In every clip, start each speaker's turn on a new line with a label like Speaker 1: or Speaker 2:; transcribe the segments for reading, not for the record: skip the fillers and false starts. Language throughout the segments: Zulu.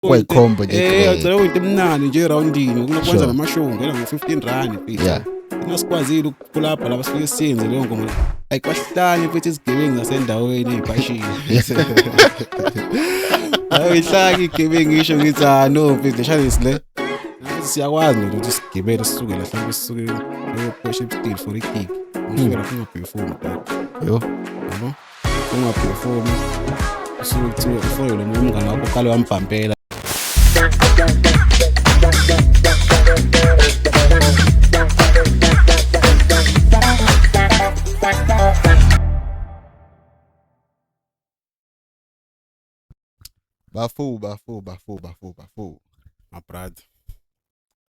Speaker 1: kwayikhombo nje
Speaker 2: ngicela into emnandi nje roundini kunokwenza namashow ngena ngo-R15 mfethu.
Speaker 1: yeah
Speaker 2: Nasikwazile ukuphulapha lapha sifike siyenze leyo ngoma ayikwahlanye mfethu izigebengu zasendaweni ezibhashini. Ayihlaki igebengu ngisho ngithi no mfethu leshayisi le. Nathi siyakwazi ukuthi sigibele sisuke la mhlawumbe sisuke worship still for igig. Ngifike lapho ngiperform
Speaker 1: yo
Speaker 2: yabo. Ungaperform usuke kuthiwa ufole lo mngane wakho uqale wambhampela.
Speaker 1: Bafu.
Speaker 2: My brother.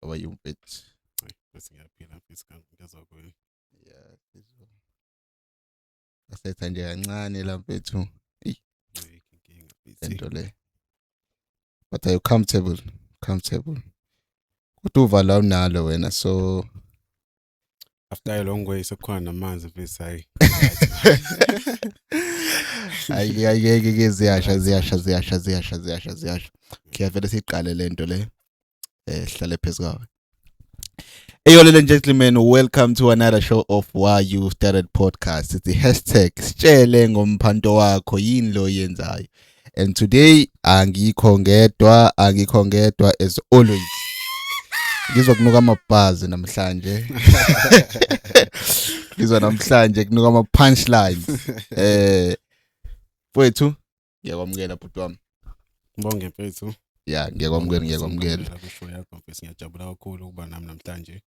Speaker 1: How are you, bitch?
Speaker 2: Bese ngiyaphila mfethu ngiyazwa kuwe.
Speaker 1: Yeah, asetha nje kancane la mfethu.
Speaker 2: Inkinga
Speaker 1: Into le. But are you comfortable? Kuduva la unalo wena so
Speaker 2: after a long way sekukhona namanzi mfethu hayi.
Speaker 1: ayike ziyasha. Kuyavela siqale lento le. Hlale phezulu kwawe. Hey, ladies and gentlemen, welcome to another show of Why You Started Podcast. It's the hashtag sitshele ngomphanto wakho yini lo yenzayo. And today angikho ngedwa as always. Ngizokunuka amabhazi namhlanje. Namhlanje kunuka ama punchlines. Mfowethu, ngiyakwamukela bhuti wami.
Speaker 2: Ngibonge mfethu.
Speaker 1: Yeah, ngiyakwamukela.
Speaker 2: La show yakho mfethu ngiyajabula kakhulu ukuba nami namhlanje.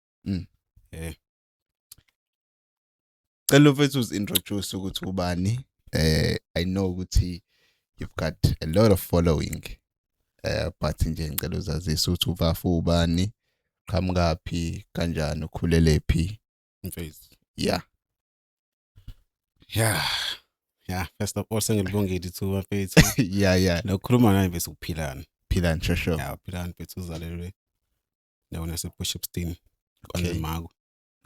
Speaker 1: Cela mfethu uzintroduce ukuthi ubani. I know ukuthi you've got a lot of following. But nje ngicela uzazise ukuthi uvafu ubani, qhamukaphi, kanjani, ukhulelephi
Speaker 2: Mfethu.
Speaker 1: Yeah.
Speaker 2: First of all sengilibongile ithuba mfethu.
Speaker 1: Yeah.
Speaker 2: Nokukhuluma naye bese ukuphilana.
Speaker 1: Philani shosho.
Speaker 2: Yeah, uphilana mfethu uzalelwe. Nawona sePushipstein. KwaZulu-Natal.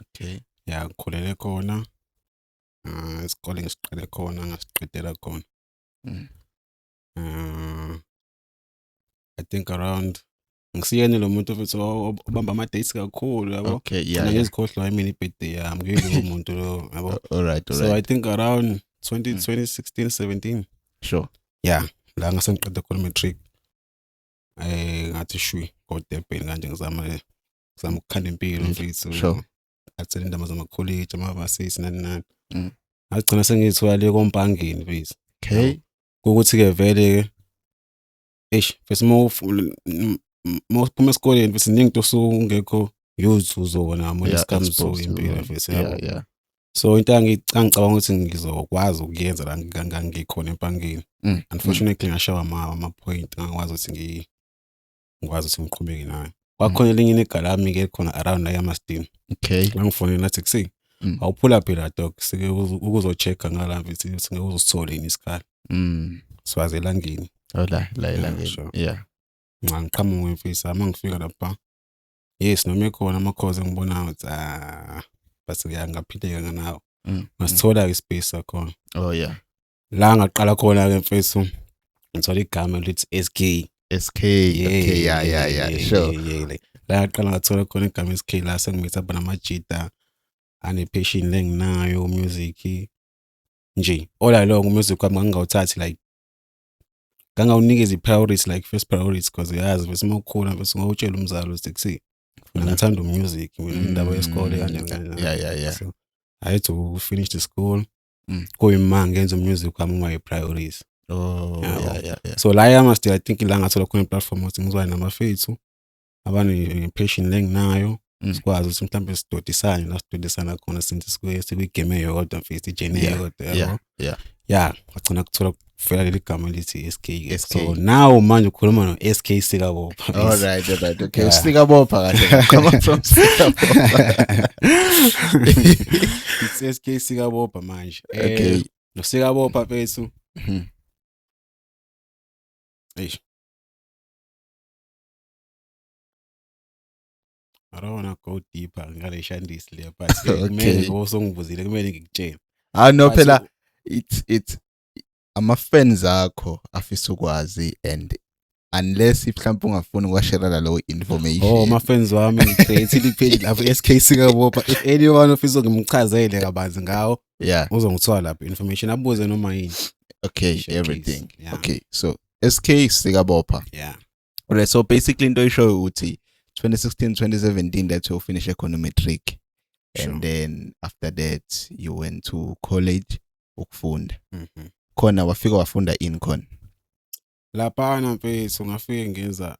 Speaker 1: Okay.
Speaker 2: Yeah, ngikhulele khona. Isikole ngisiqale khona ngasiqedela khona. I think around ngisiyene lo muntu mfethu obamba ama dates kakhulu yabo.
Speaker 1: Okay, yeah.
Speaker 2: Ngizikhohlwa imini birthday yami ngiyilo umuntu lo yabo.
Speaker 1: All right.
Speaker 2: So I think around 2016 17.
Speaker 1: Sure.
Speaker 2: Yeah, la ngasengiqeda khona matric. Ngathi shwi kodebheni kanje ngizama ukukhanda impilo mfethu.
Speaker 1: Sure.
Speaker 2: Athela indaba zama college amabasisi nani. Agcina sengithwale kompangeni mfethu.
Speaker 1: Okay.
Speaker 2: Ukuthi ke vele first mawuphuma esikoleni bese ningi ungekho youth uzobona amona scams impilo mfethu yabo.
Speaker 1: Yeah.
Speaker 2: So into angicabanga ukuthi ngizokwazi ukuyenza la ngikhona empangeni. Unfortunately ngashawa ama point angikwazi ukuthi ngiqhubeke nayo. Kwakhona elinye inegalami ke khona around la yamastin.
Speaker 1: Okay.
Speaker 2: Ngifonela nathi kusi. Awuphula phela dog sike ukuzochecka ngala mfethu ukuthi ngeke uzosithola yini isikhala. Swaze elangeni.
Speaker 1: La elangeni. Yeah.
Speaker 2: Ngiqhamuke mfethu ama ngifika lapha. Yes noma ekhona amakhoze ngibona ukuthi base ngiyaphileka nganawo. Ngasithola ispace sakhona.
Speaker 1: Oh yeah.
Speaker 2: La ngaqala khona ke mfethu ngithola igama lithi SK.
Speaker 1: Okay, yeah, sure.
Speaker 2: La ngaqala ngathola khona igama SK la sengimitha bona amajita passion lenginayo music nje. All along music kwami ngangawuthathi like ngangawunikeza i-priorities like first priorities because yazi bese mawukhona bese ngawutshela umzalo ukuthi ngithanda music mina indaba yesikole kanje.
Speaker 1: Yeah.
Speaker 2: So I had to finish the school. Kuyima ngenza music kwami my priorities.
Speaker 1: Oh yeah.
Speaker 2: So la yamasti I think la ngathola khona platform ukuthi ngizwane namafethu abane passion lenginayo sikwazi ukuthi mhlambe sidodisana khona since sikuyigame yodwa mfethu ijene yodwa. Yeah, ngagcina kuthola kufela leli gama lithi SK. So now manje ukhuluma no SK Sikabopha.
Speaker 1: All right. Okay. Sikabopha kahle. Come from Sikabopha.
Speaker 2: It's SK Sikabopha manje.
Speaker 1: Okay.
Speaker 2: No Sikabopha mfethu. Eish. I don't want to go deeper ngale shandisi le but kumele ngosongivuzile kumele ngikutshele.
Speaker 1: No phela it's ama fans akho afisa ukwazi and unless mhlawumbe ungafuni ukwashare lo information.
Speaker 2: my friends wami ngicreate page lapho SK Singapore. If anyone ofisa ngimchazele kabanzi ngawo,
Speaker 1: yeah,
Speaker 2: uzongithola lapho information abuze noma yini.
Speaker 1: okay,
Speaker 2: Share
Speaker 1: everything.
Speaker 2: case, yeah.
Speaker 1: Okay, so SK Singapore.
Speaker 2: Yeah.
Speaker 1: Alright, so basically into isho ukuthi 2016 2017 that you finish econometric.
Speaker 2: Sure.
Speaker 1: And then after that you went to college ukufunda.
Speaker 2: Mhm.
Speaker 1: Khona wafika wafunda incon.
Speaker 2: Laphana mfethu ngafike ngenza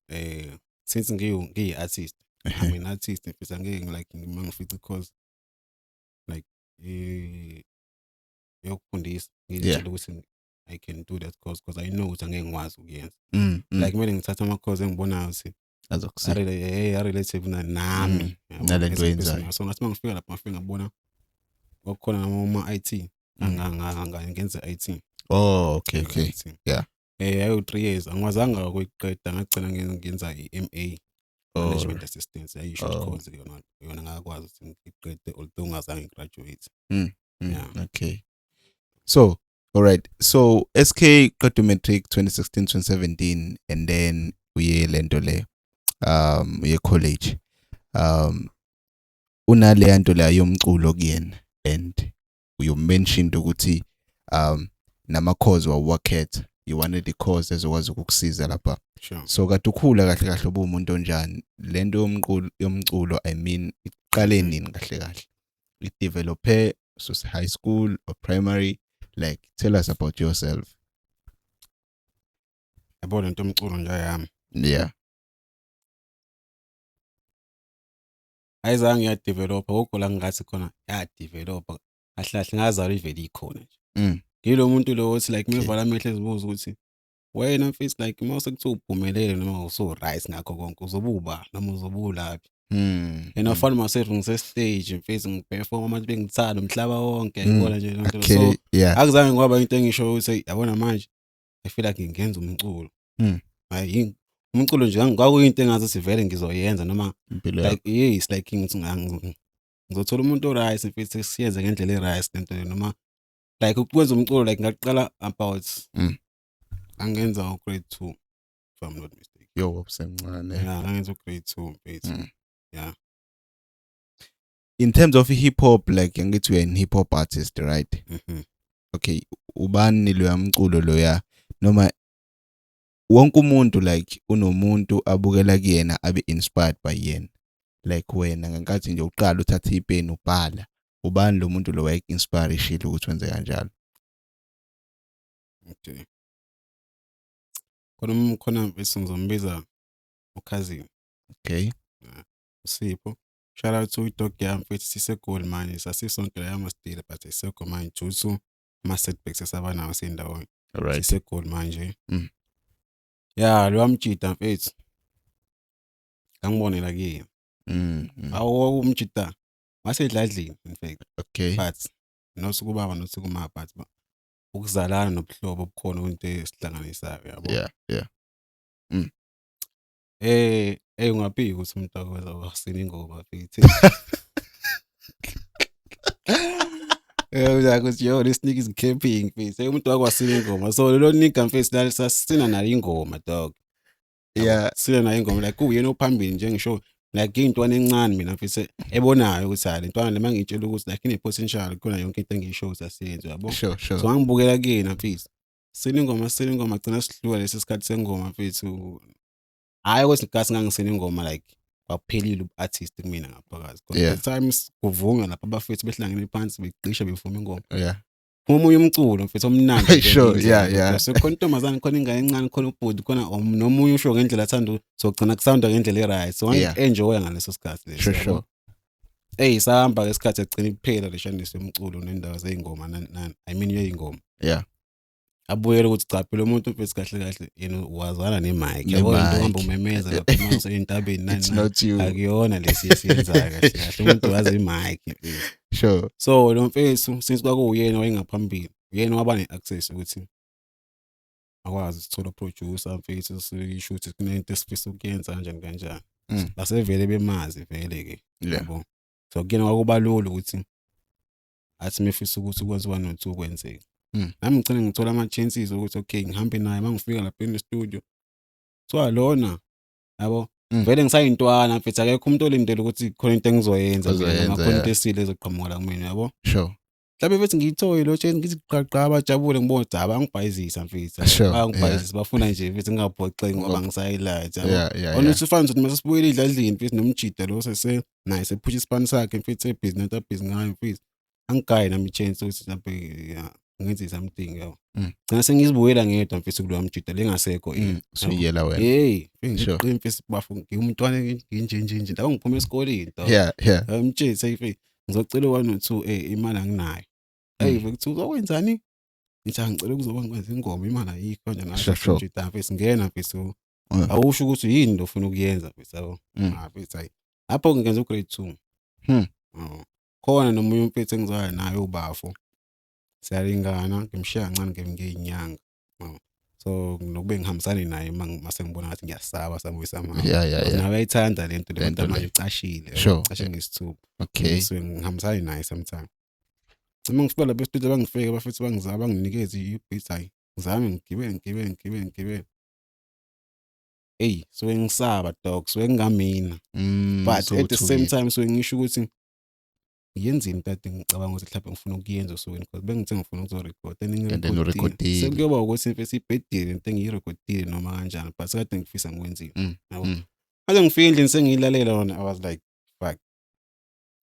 Speaker 2: since ngiyi-artist. I'm an artist mfethu angeke like mangifica course like yokufundisa ngitshela ukuthi I can do that course because I know ukuthi angeke ngikwazi ukuyenza. Like kumele ngithathe ama-course engibonayo ukuthi relative nami
Speaker 1: nalento oyenzayo.
Speaker 2: So ngathi mangifika lapho ngafika ngabona kwakukhona ama-IT ngenza IT.
Speaker 1: Oh, okay. Yeah.
Speaker 2: Ayo 3 years angiwazanga ukuyiqeda ngagcina ngenza i-MA management assistance ayi-short course yona ngakwazi ukuthi ngiqede although ngazange ngigraduate. Yeah.
Speaker 1: Okay. So, all right. So SK qeda matric 2016 2017 and then uye lento le uye college. Unale nto la yomculo kuyena and you mentioned ukuthi nama course wawakhetha. You wanted the course ezokwazi ukukusiza lapha.
Speaker 2: Sure.
Speaker 1: So kade ukhula kahle kahle ubumuntu onjani lento yomculo I mean iqale nini kahle it develope so high school or primary, like tell us about yourself.
Speaker 2: Yabona into yomculo nje yami.
Speaker 1: Yeah.
Speaker 2: Ayizange yadevelop okho la ngathi khona yadevelop kahle ngazala iveli ikhona nje. Ngilo muntu lo othi like mevala amehlo ezibuza ukuthi wena mfethu like mase kuthiwa uphumelele noma uso right ngakho konke uzobuba noma uzobulaphi. And afana mase ngise stage mfethu ngiperform abantu bengithanda umhlaba wonke ngibona nje lonto. So akuzange ngoba into engisho ukuthi yabona manje I feel like ngingenza umculo. Hayi umculo nje ngakuyinto engathi sivele ngizoyenza noma like yes like ngithi ngizothola umuntu oright mfethu siyenze ngendlela eright lento noma like ukwenza umculo like ngaqala about angenza grade 2 if I'm not mistaken.
Speaker 1: Yo wabusemncane.
Speaker 2: Yeah, angenza grade 2 mfethu. Yeah.
Speaker 1: In terms of hip hop, like ngithi we hip hop artist, right? Okay, ubani lo yamculo loya noma wonke umuntu like unomuntu abukela kuyena abe inspired by yena. Like wena ngenkathi nje uqala uthatha ipeni ubhala, ubani lo muntu lo waye inspire ishilo ukuthi wenze kanjalo?
Speaker 2: Okay. Khona bese ngizombiza ukhazini.
Speaker 1: Okay.
Speaker 2: Sipho. Shout out to dog yami mfethu siseGoli manje sasisonke la yamastile but isekho manje due to ama setbacks esabanawo sendawonye.
Speaker 1: Alright.
Speaker 2: SiseGoli manje. Yeah, lo amjita mfethu. Ngangibonela kuyena. Awu umjita wasedladlini in fact.
Speaker 1: Okay.
Speaker 2: But nosuku baba nosuku ma but ukuzalana nobuhlobo obukhona into esihlanganisayo yabo.
Speaker 1: Yeah.
Speaker 2: Ungaphiki ukuthi umuntu akwenza wasina ingoma mfethu. Ukuthi yo this nigga is camping mfethu. Umuntu wakwasina ingoma. So lo nigga mfethu la sasina nayo ingoma dog.
Speaker 1: Yeah.
Speaker 2: Sina nayo ingoma like uyena ophambili nje ngisho like intwana encane mina mfethu ebonayo ukuthi ha lentwana le mangitshela ukuthi like ine potential khona yonke into engisho sasiyenza yabo.
Speaker 1: Sure.
Speaker 2: So ngibukela kuyena mfethu. Sina ingoma gcina sidlula lesi sikhathi sengoma mfethu. Hayi kwesikhathi ngangisena ingoma like waphelile uartist kumina ngaphakathi. Because the times kuvunga lapha abafethu behlangene phansi beqisha befuma ingoma.
Speaker 1: Yeah.
Speaker 2: Umoya umculo mfethu omnandi.
Speaker 1: Sure, yeah.
Speaker 2: So khona intombazana khona ingane encane khona ubhuti khona nomunye usho ngendlela athanda sogcina kusounda ngendlela eright. So enjoy ngaleso sikhathi leso.
Speaker 1: Sure.
Speaker 2: Sahamba ngesikhathi egcina iphela leshandise umculo nendawo zeingoma I mean yeyingoma.
Speaker 1: Yeah.
Speaker 2: Abuyela ukuthi cha phela umuntu mfethu kahle yena wazana nemic yabo into hamba umemeza lapha mase entabeni nani.
Speaker 1: It's not you.
Speaker 2: Akuyona lesiyenza kahle umuntu wazi imic.
Speaker 1: Sure.
Speaker 2: So lo mfethu since kwakuyena wayengaphambili uyena waba neaccess ukuthi akwazi ukuthola producer mfethu sishoot kunento esifisa ukuyenza kanjani. Basevele bemazi vele ke yabo. So kuyena kwakubalula ukuthi athi mefisa ukuthi ukwenza 1 or 2 kwenzeke. Nami ngicela ngithola ama chances ukuthi okay ngihambe naye mangifika lapha in the studio so lona yabo
Speaker 1: Mm.
Speaker 2: vele ngisayintwana mfethu akekho umuntu olindele ukuthi khona into engizoyenza
Speaker 1: Ozoyenza,
Speaker 2: noma khona
Speaker 1: yeah.
Speaker 2: into esile ezoqhamuka kumina yabo
Speaker 1: Sure.
Speaker 2: mhlawumbe mfethu ngiyithoye lo tsheni ngithi qaqqa bajabule ngibona ukuthi abangibhayizisa mfethu
Speaker 1: Sure,
Speaker 2: bayangibhayizisa bafuna nje mfethu ngingaphoxeki ngoba ngisayilathi yabo
Speaker 1: Yeah.
Speaker 2: onuthi ufana ukuthi mase sibuyele idladlini mfethu nomjida lo sese naye sephusha isipani sakhe mfethu ebhizinisi abhizi ngayo mfethu angigayi nami chance ukuthi mhlawumbe ngenze something yabo
Speaker 1: Mm.
Speaker 2: gcina sengizibuyela ngedwa mfethu kuloya mjida lengasekho
Speaker 1: Suyela wena.
Speaker 2: hey
Speaker 1: Sure.
Speaker 2: ngiqine mfethu bafu ngiyumntwana nje la ngiphuma esikoleni
Speaker 1: Yeah.
Speaker 2: umtsheli seyife ngizocela 1 or 2 imali anginayo hey mfethu uzokwenzani ngithi angicela ukuzoba ngikwenza ingoma imali ayikho nje ngasho
Speaker 1: Sure.
Speaker 2: mfethu mfethu ngena mfethu
Speaker 1: Yeah.
Speaker 2: awusho ukuthi yini lo ufuna ukuyenza mfethu yabo mfethu hayi lapho ngenza ugrade 2 khona nomunye mfethu engizoya naye ubafo siyalingana ngimshiya kancane ngeinyanga so nokube ngihambisane naye mase ngibona ngathi ngiyasaba sami sama
Speaker 1: Yeah.
Speaker 2: nawe ayithanda lento le
Speaker 1: Lento
Speaker 2: kodwa
Speaker 1: le.
Speaker 2: manje icashile
Speaker 1: Sure.
Speaker 2: cishe ngesithupa
Speaker 1: Okay.
Speaker 2: so ngihambisane naye sometime uma ngifika lapha estudio bangifike bafethu banginikeza i-beat hayi ngizame ngigibele hey so ngisaba dog so ngingamina but at the same time so ngisho ukuthi yenzini tade ngicabanga ukuthi mhlawumbe ngifuna ukuyenza usukwini because bengithe ngifuna ukuzorecord
Speaker 1: And then urecordile.
Speaker 2: sekuyoba ukuthi mfethu ibhedile into engiyirecordile noma kanjani but kade ngifisa ngikwenzile yabo manje ngifika endlini sengiyilalela yona I was like fuck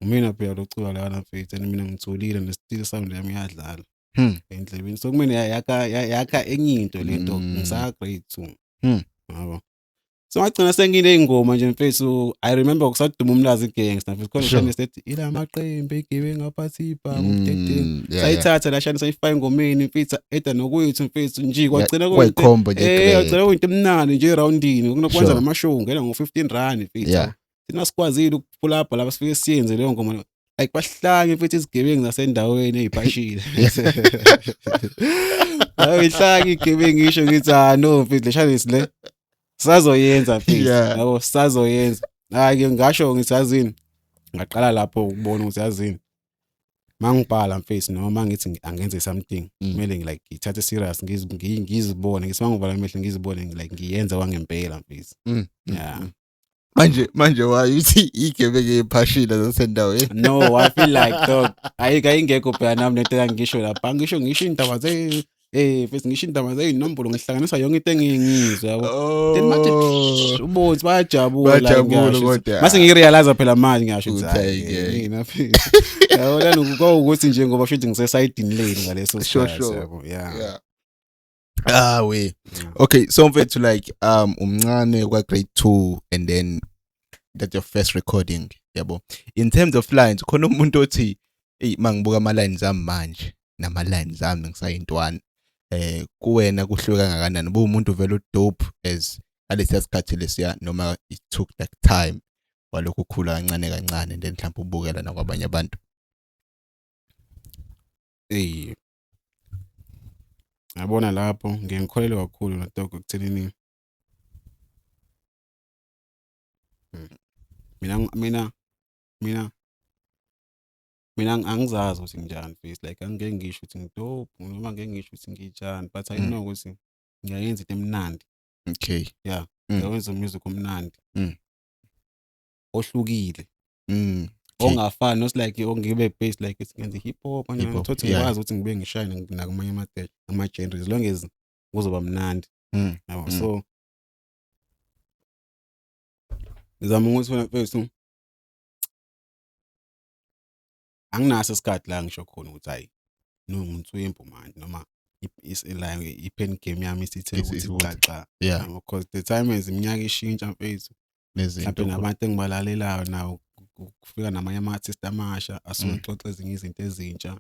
Speaker 2: mina phela locula lana mfethu and mina ngitholile ne-still sound yami iyadlala endlebeni so kumele yakha enye into lento ngisa grade 2 yabo so ngagcina sengine ingoma nje mfethu I remember kusaduma umlazi gangster mfethu khona shane sithi ila maqembe egibe ngaphathi ibhamu mteteng sayithatha la shane sayifaka engomeni mfethu eda nokwethu mfethu nje kwagcina
Speaker 1: kwayikhombo nje
Speaker 2: kwagcina into emnandi nje roundini kunokwenza namashow ngena ngo15 rand mfethu thina sikwazile ukuphula up lapha sifike siyenze leyo ngoma like bahlanga mfethu izigebengu zasendaweni ezipashile ayihlanga igebengu ngisho ngithi no mfethu leshane sile sazoyenza mfethu yabo sazoyenza hayi ngisho ngithi yazini ngaqala lapho ukubona ukuthi yazini mangibhala mfethu noma ngithi angenze something kumele like ngithathe serious ngizibone ngisimangibala emehle ngizibone like ngiyenza kwangempela mfethu yeah
Speaker 1: manje wayithi igebeke ephashila zasendaweni
Speaker 2: no I feel like dog ayingekho phela nami lento engisho lapha ngisho indaba mfethu ngisho indaba zeyinombolo ngihlanganisa yonke into engiyizwa yabo then manje ubothi bayajabula
Speaker 1: kodwa
Speaker 2: mase ngirealize phela manje ngisho ukuthi mina mfethu yabona ukuthi nje ngoba futhi ngisesayidini lane ngaleso sikhathi yabo yeah
Speaker 1: we okay so mfethu like umncane kwa grade 2 and then that your first recording yabo in terms of lines khona umuntu othi mangibuka ama lines ami manje nama lines ami ngisayintwana kuwena kuhluka kangakanani bo umuntu vele dope as alesi sikhathi lesiya noma it took like time walokho ukukhula kancane and then mhlawumbe ubukela nakwabanye abantu
Speaker 2: yabona lapho ngiyangikholelwa kakhulu na dog ukuthelini mina angizazi ukuthi nginjani face like angeke ngisho ukuthi ngidope noma angeke ngisho ukuthi ngijani but I know ukuthi ngiyayenza into emnandi
Speaker 1: okay
Speaker 2: yeah ngiyawenza music omnandi ohlukile ongafani not like ongibe based like it's ngenza hip hop ngithothi ngikwazi ukuthi ngibe ngishine nakumanye ama genres as long as kuzoba mnandi yabo so ngizama ukuthi wena mfethu anginaso isikhathi la ngisho khona ukuthi hayi umuntu wempu manje noma la i-pen game yami isithe ukuthi xaxa because the time is iminyaka ishintsha mfethu mhlawumbe nabantu engibalalelayo nawo kufika namanye ama-artist amasha asuke xoxa ezinye izinto ezintsha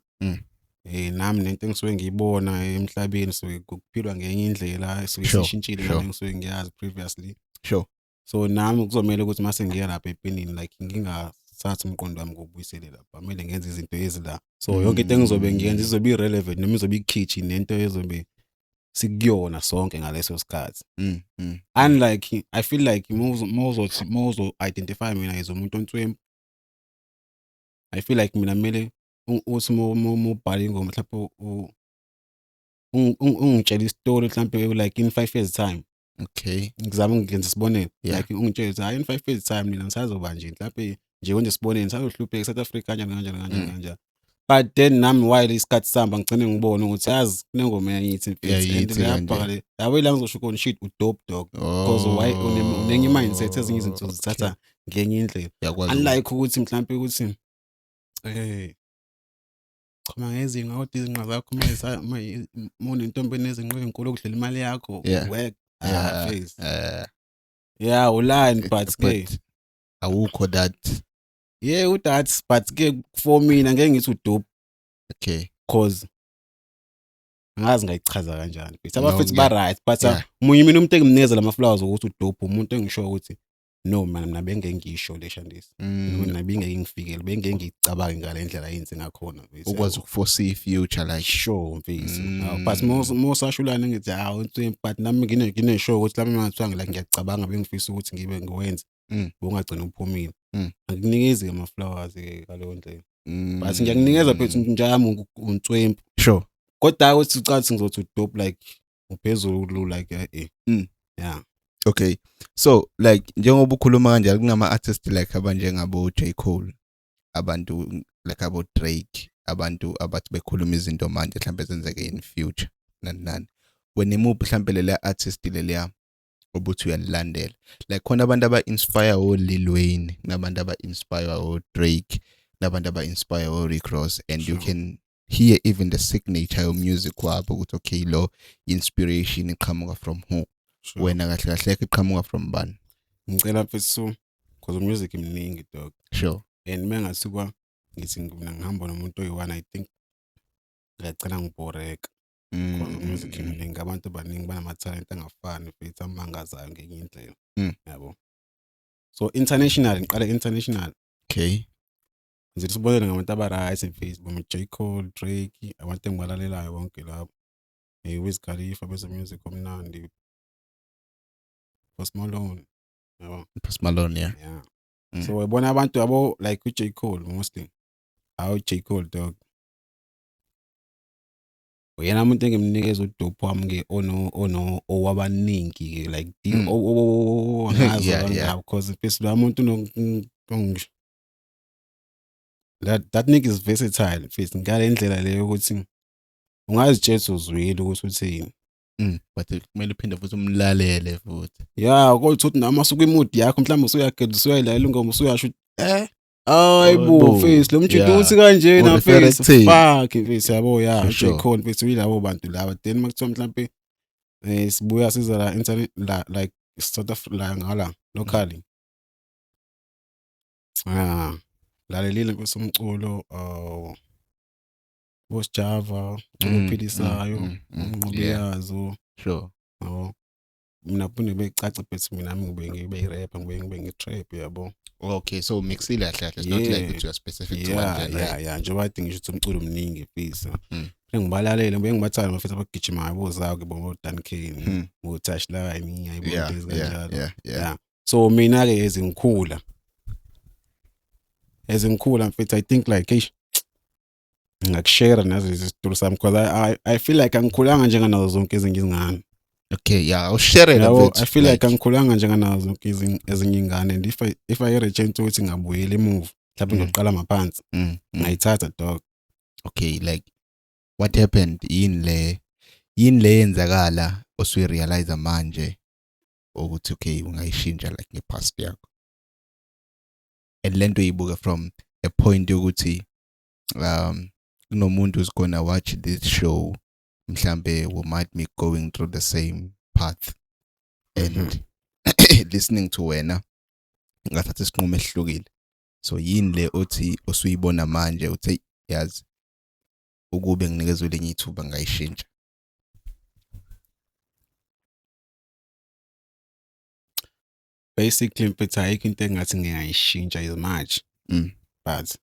Speaker 2: nami nento engisuke ngiyibona emhlabeni so kuphilwa ngenye indlela esuke sishintshile nento engisuke ngiyazi previously so nami kuzomela ukuthi mase ngiya lapha epenini like ngingasathi umqondo wami ngobuyisele lapha kumele ngenze izinto ezila so yonke into engizobe ngiyenza izobe irrelevant noma izobe ikitchi nento ezobe sikuyona sonke ngaleso sikhathi unlike I feel like mozo identify mina as umuntu ontswempu I feel like mina kumele uthi ubhala ingoma mhlawumbe ungitshela istory mhlawumbe like in 5 years time
Speaker 1: Okay.
Speaker 2: ngizama ngenza isibonelo
Speaker 1: Yeah.
Speaker 2: like ungitshela ukuthi hayi in 5 years time mina ngisazoba nje mhlawumbe nje kwenze isibonelo ngisazohlupheka eSouth Africa kanjani but then nami while isikhathi sihamba ngigcine ngibona ukuthi yazi kunengoma yayithi mfethu and
Speaker 1: Yayithi
Speaker 2: lapha
Speaker 1: kanje.
Speaker 2: yabo la ngizosho khona shit dope dog because why unenye mindset ezinye izinto zithatha ngenye indlela
Speaker 1: Yakwazi
Speaker 2: unlike ukuthi mhlawumbe ukuthi chama ngezinga kodwa izinqa zakho unentombi enezinqa ezinkulu okudlela imali yakho
Speaker 1: Yeah.
Speaker 2: work face
Speaker 1: yeah,
Speaker 2: uline but ke
Speaker 1: awukho that.
Speaker 2: yeah udat but ke for mina ngeke ngithi udope
Speaker 1: Okay.
Speaker 2: cause ngazi ngayichaza kanjani mfethu
Speaker 1: No,
Speaker 2: abafethu
Speaker 1: yeah.
Speaker 2: ba right but
Speaker 1: Yeah.
Speaker 2: munye mina umuntu engimnikeza lama flowers ukuthi udope umuntu engisho ukuthi no man mina bengeke ngisho le shandisi mina bengeke ngifikele bengeke ngicabange ngale ndlela yenze ngakhona mfethu
Speaker 1: Ukwazi ukuforesee future like
Speaker 2: sure mfethu but mosashulana ngithi hawo but nami ngine show ukuthi lami ngathiwa ngila ngiyacabanga bengifisa ukuthi ngibe ngiwenze ungagcina uphumile akunikezi ama flowers ke ngaleyo ndlela but ngiyakunikeza phethu njami untswempu
Speaker 1: sure.
Speaker 2: kodwa ukuthi ucathi ngizothi udope like uphezulu like yeah.
Speaker 1: Okay. So like njengoba ukhuluma kanjalo kunama artists like abanjengabo J Cole, abantu like abo Drake, abantu abathi bekhuluma izinto manje mhlambe zenzeke in future nani. Wena imuphi mhlambe le artist leya obuthi uyalilandela? Like khona abantu aba inspire o Lil Wayne, nabantu aba inspire o Drake, nabantu aba inspire o Rick Ross and
Speaker 2: Sure.
Speaker 1: you can hear even the signature of music wabo ukuthi okay lo inspiration iqhamuka from who?
Speaker 2: Sure.
Speaker 1: Wena kahle kahle iqhamuka from bani?
Speaker 2: Ngicela mfethu because music imningi dog
Speaker 1: Sure.
Speaker 2: and mengasikwa ngithi mina ngihamba nomuntu oyi-1 I think ngiyacela ngiboreka because music imningi abantu abaningi banama talent angafani mfethu amangazayo ngenye indlela yabo so international ngiqale international
Speaker 1: Okay.
Speaker 2: ngizothi sibonele ngabantu aba-right mfethu J Cole, Drake abantu engibalalelayo bonke labo Wiz Khalifa bese music omnandi Post Malone yabo
Speaker 1: Post Malone, yeah.
Speaker 2: yeah so wabona abantu abo like uJ Cole mostly J Cole dog uyena umuntu engimnikeza udope wami ke ono owabaningi ke like ngazo kangawo because phela lo muntu that nigga is versatile phela ngale ndlela leyo ukuthi ungazitshetha uzwile ukuthi uthini
Speaker 1: But kumele uphinde futhi umlalele futhi.
Speaker 2: yeah kodwa uthi noma suku imood yakho mhlawumbe usuyagedla usuyayilalela ingoma usuyasho hayibo face lo mjito uthi kanje na face fuck face yabo yeah J Cole face uyilabo bantu laba then makuthiwa mhlawumbe sibuya siza la internet la like South Africa ngala locally lalelile mfethu umculo Boss Java uphilisayo unqobiyazo
Speaker 1: Sure.
Speaker 2: yabo mina phinde becaca phethu mina ngibe i-rapper ngibe ngi-trap yabo
Speaker 1: Okay, so mixile kahle kahle. It's not like it's specific to one genre.
Speaker 2: Yeah njengoba ade ngisho ukuthi umculo omningi fisa ngibalalele ngibathanda mafethu abagijimayo bozayo bo Dan Kane bo Touchline ayibona lezi kanjalo yeah so mina ke ezingikhula mfethu I think like ngakushare nazo izistory sami because I feel like angikhulanga njenganazo zonke ezinye izingane.
Speaker 1: Okay, yeah, I'll share it a bit.
Speaker 2: I feel like angikhulanga njenganazo zonke ezinye izingane and if I get a chance ukuthi ngabuyela emuva mhlawumbe ngiqala maphansi ngayithatha dog.
Speaker 1: Okay, like what happened yini le yenzakala osuyirealize manje ukuthi okay ungayishintsha like ngepast yakho and lento ibuka from a point ukuthi kunomuntu who's gonna watch this show mhlambe we might be going through the same path and listening to wena ngathatha isinqumo esihlukile so yini le othi osuyibona manje uthi yazi ukube nginikezwe lenye ithuba ngayishintsha.
Speaker 2: Basically mfethu ayikho into engathi ngiyayishintsha as much but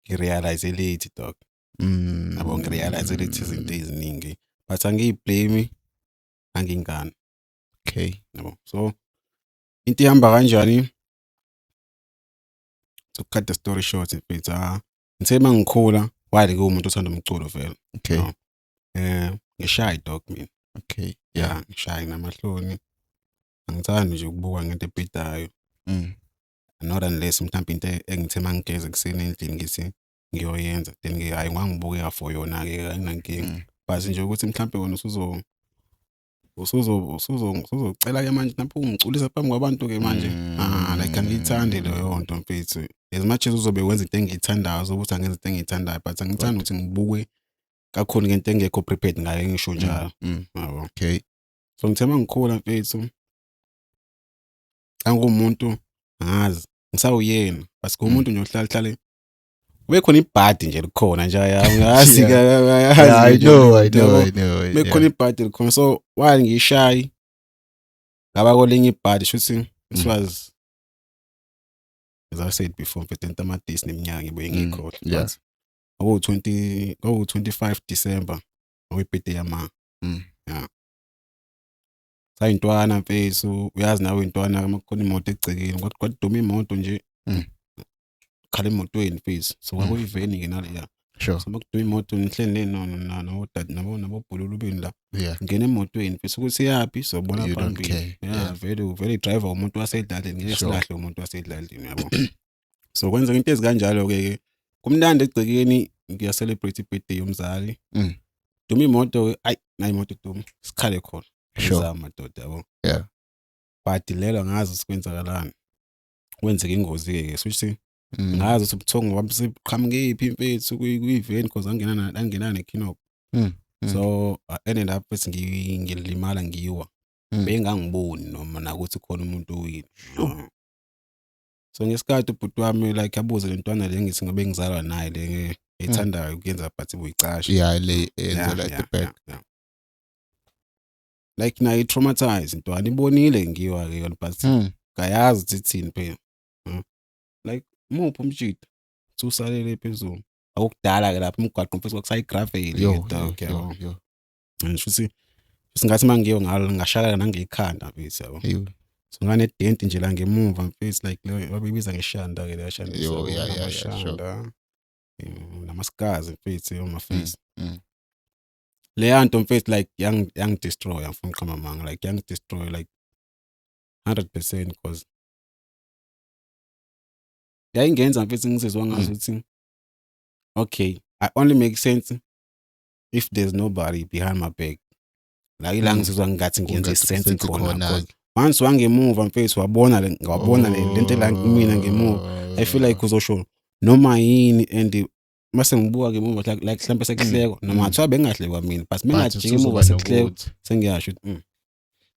Speaker 2: ngirealize late dog yabo ngirealize late izinto eziningi but angiyiblame angingani
Speaker 1: Okay
Speaker 2: yabo so into ihamba kanjani to cut the story short mfethu ngithe mangikhula wale kumuntu othanda umculo vele
Speaker 1: okay
Speaker 2: ngishy dog mina
Speaker 1: Okay.
Speaker 2: Yeah, ngishaye namahloni. Angithandi nje ukubuka ngento ebhedayo. Not unless mhlawumbe into engithe mangigeze kuseni endlini ngithi ngiyoyenza then hayi ngangibukeka for yona ke ayinankinga. But nje ukuthi mhlawumbe wona usuzocela ke manje mhlawumbe ungigculisa phambi kwabantu ke manje. Like angiyithandi leyo nto mfethu. As much as uzobe wenza into engiyithandayo zokuthi angenza into engiyithandayo but angithandi ukuthi ngibukwe kakhulu ngento engekho prepared ngayo ngisho njalo. Yabo.
Speaker 1: Okay.
Speaker 2: So ngithe mangikhula mfethu angumuntu ngazi ngisawuyena but kumuntu nje ohlala ube khona ibhadi nje likhona nje ayazi
Speaker 1: I know.
Speaker 2: bekhona ibhadi likhona so while ngishayi ngaba kolinye ibhadi shuthi it was as I said before mfethu entamatisi neminyaka ngibuye ngikhohle but 25 December okuyibirthday yama yeah sayintwana mfethu uyazi nawe intwana makukhona imoto egcekeni kwaduma imoto nje khala emotweni mfethu so kwakuyiveni ke naleya
Speaker 1: sure
Speaker 2: so makuduma imoto nihleli nabo dad nabo bhululu beni la ngene emotweni mfethu ukuthi yapi sobona phambili very driver umuntu wasedlaleni ngeke silahle umuntu wasedlaleni yabo so kwenza into ezikanjalo ke kumnandi egcekeni ngiya celebrate ibirthday yomzali duma imoto ayi nayi imoto duma sikhale khona sure madoda yabo badilelwa ngazi sikwenzakalani kwenzeka ingozi ke suthi ngazi ukuthi ubuthongo wami siqhamuke iphi mfethu kuyiveni because angena nekhinop so ended up bese ngilimala ngiwa bengangiboni noma nakuthi khona umuntu oyini so ngesikhathi ubhuti wami like yabuza lentwana le ngithi ngabe ngizalwa naye le ethandayo ukuyenza but buyicasha
Speaker 1: le enza like the back
Speaker 2: like nayi traumatized intwana ibonile ngiwa ke but ngayazi ukuthi thini phela like muphi umjida usalele phezulu akukudala ke lapha umgwaqo mfethu kwakusayigravel
Speaker 1: yo
Speaker 2: ngisho singathi mangiyo ngalo ngashaka nangekhanda mfethu yabo so ngane dent nje la ngemuva mfethu like lo babiza ngeshanda ke lashanda
Speaker 1: sure
Speaker 2: namaskazi mfethu on my face le yanto mfethu like young destroy ngifuna uqhama manga like young destroy like 100% because yayingenza mfethu ngizizwa ngazi ukuthi okay I only make sense if there's nobody behind my back la ila ngizizwa ngathi ngenza sense khona once wangemuva mfethu wabona lento la mina ngemuva I feel like uzosho noma yini and mase ngibuka ke emuva like mhlambe sekuhleko noma athiwa bengahlekwa mina but mengajike emuva sekuhleko sengiyasho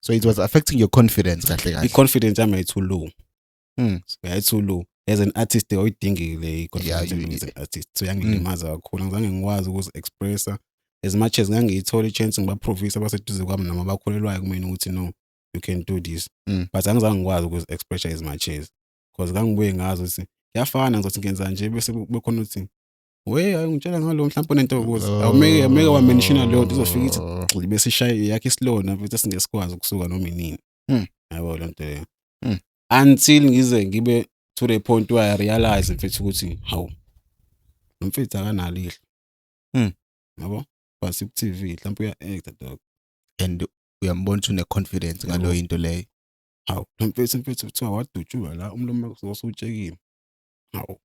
Speaker 1: so it was affecting your confidence kahle
Speaker 2: i confidence yami too low too low as an artist oyidingile i confidence as an artist so yangilimaza kakhulu ngizange ngikwazi ukuzi expressa as much as ngangiyithola ichance ngibaprovince abaseduze kwami noma bakholelwayo kumina ukuthi no you can do this but angizange ngikwazi ukuzi expressa as much as because ngangibuye ngazi ukuthi yafana ngizothi ngenza nje bese bekhona uthi ngitshela ngalo mhlawumbe nento ukuthi awumeke wa mention leyo nto izofika ithi bese ishaya yakhe isilona mfethu singesikwazi ukusuka noma inini yabo lento leyo until ngize ngibe to the point where I realize mfethu ukuthi hawu mfethu akanalo ihlo yabo basi ku TV mhlawumbe uya act dog
Speaker 1: and uyambona une confidence ngalo into leyo
Speaker 2: hawu mfethu kuthiwa wadutshulwa la umlomo wakhe usutshekile hawu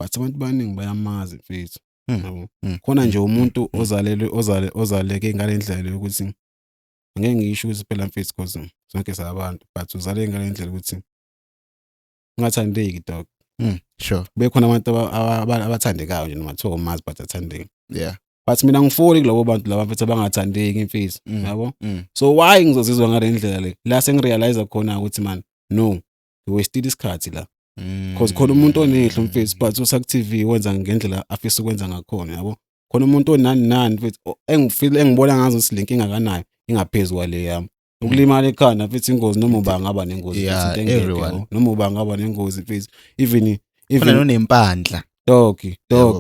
Speaker 2: but abantu baningi bayamazi mfethu yabo khona nje umuntu ozaleke ngalendlela yokuthi ngeke ngisho ukuthi phela mfethu because sonke sabantu but uzaleke ngalendlela ukuthi ungathandeki dog
Speaker 1: sure
Speaker 2: bekhona abantu abathandekayo nje noma kuthiwa umazi but athandeki but mina ngifoli kulabo bantu laba mfethu abangathandeki mfethu yabo so why ngizozizwa ngalendlela le la sengirealize khona ukuthi man no wasted isikhathi la because khona umuntu onehlo mfethu but usa ku TV wenza ngendlela afisa ukwenza ngakhona yabo khona umuntu onani mfethu engibona ngazo silenkinga kanayo ingaphezulu kwale yami ukulimala ekhanda mfethu ingozi noma ubangaba nengozi into engeke noma ubangaba nengozi mfethu even
Speaker 1: khona nempandla
Speaker 2: dog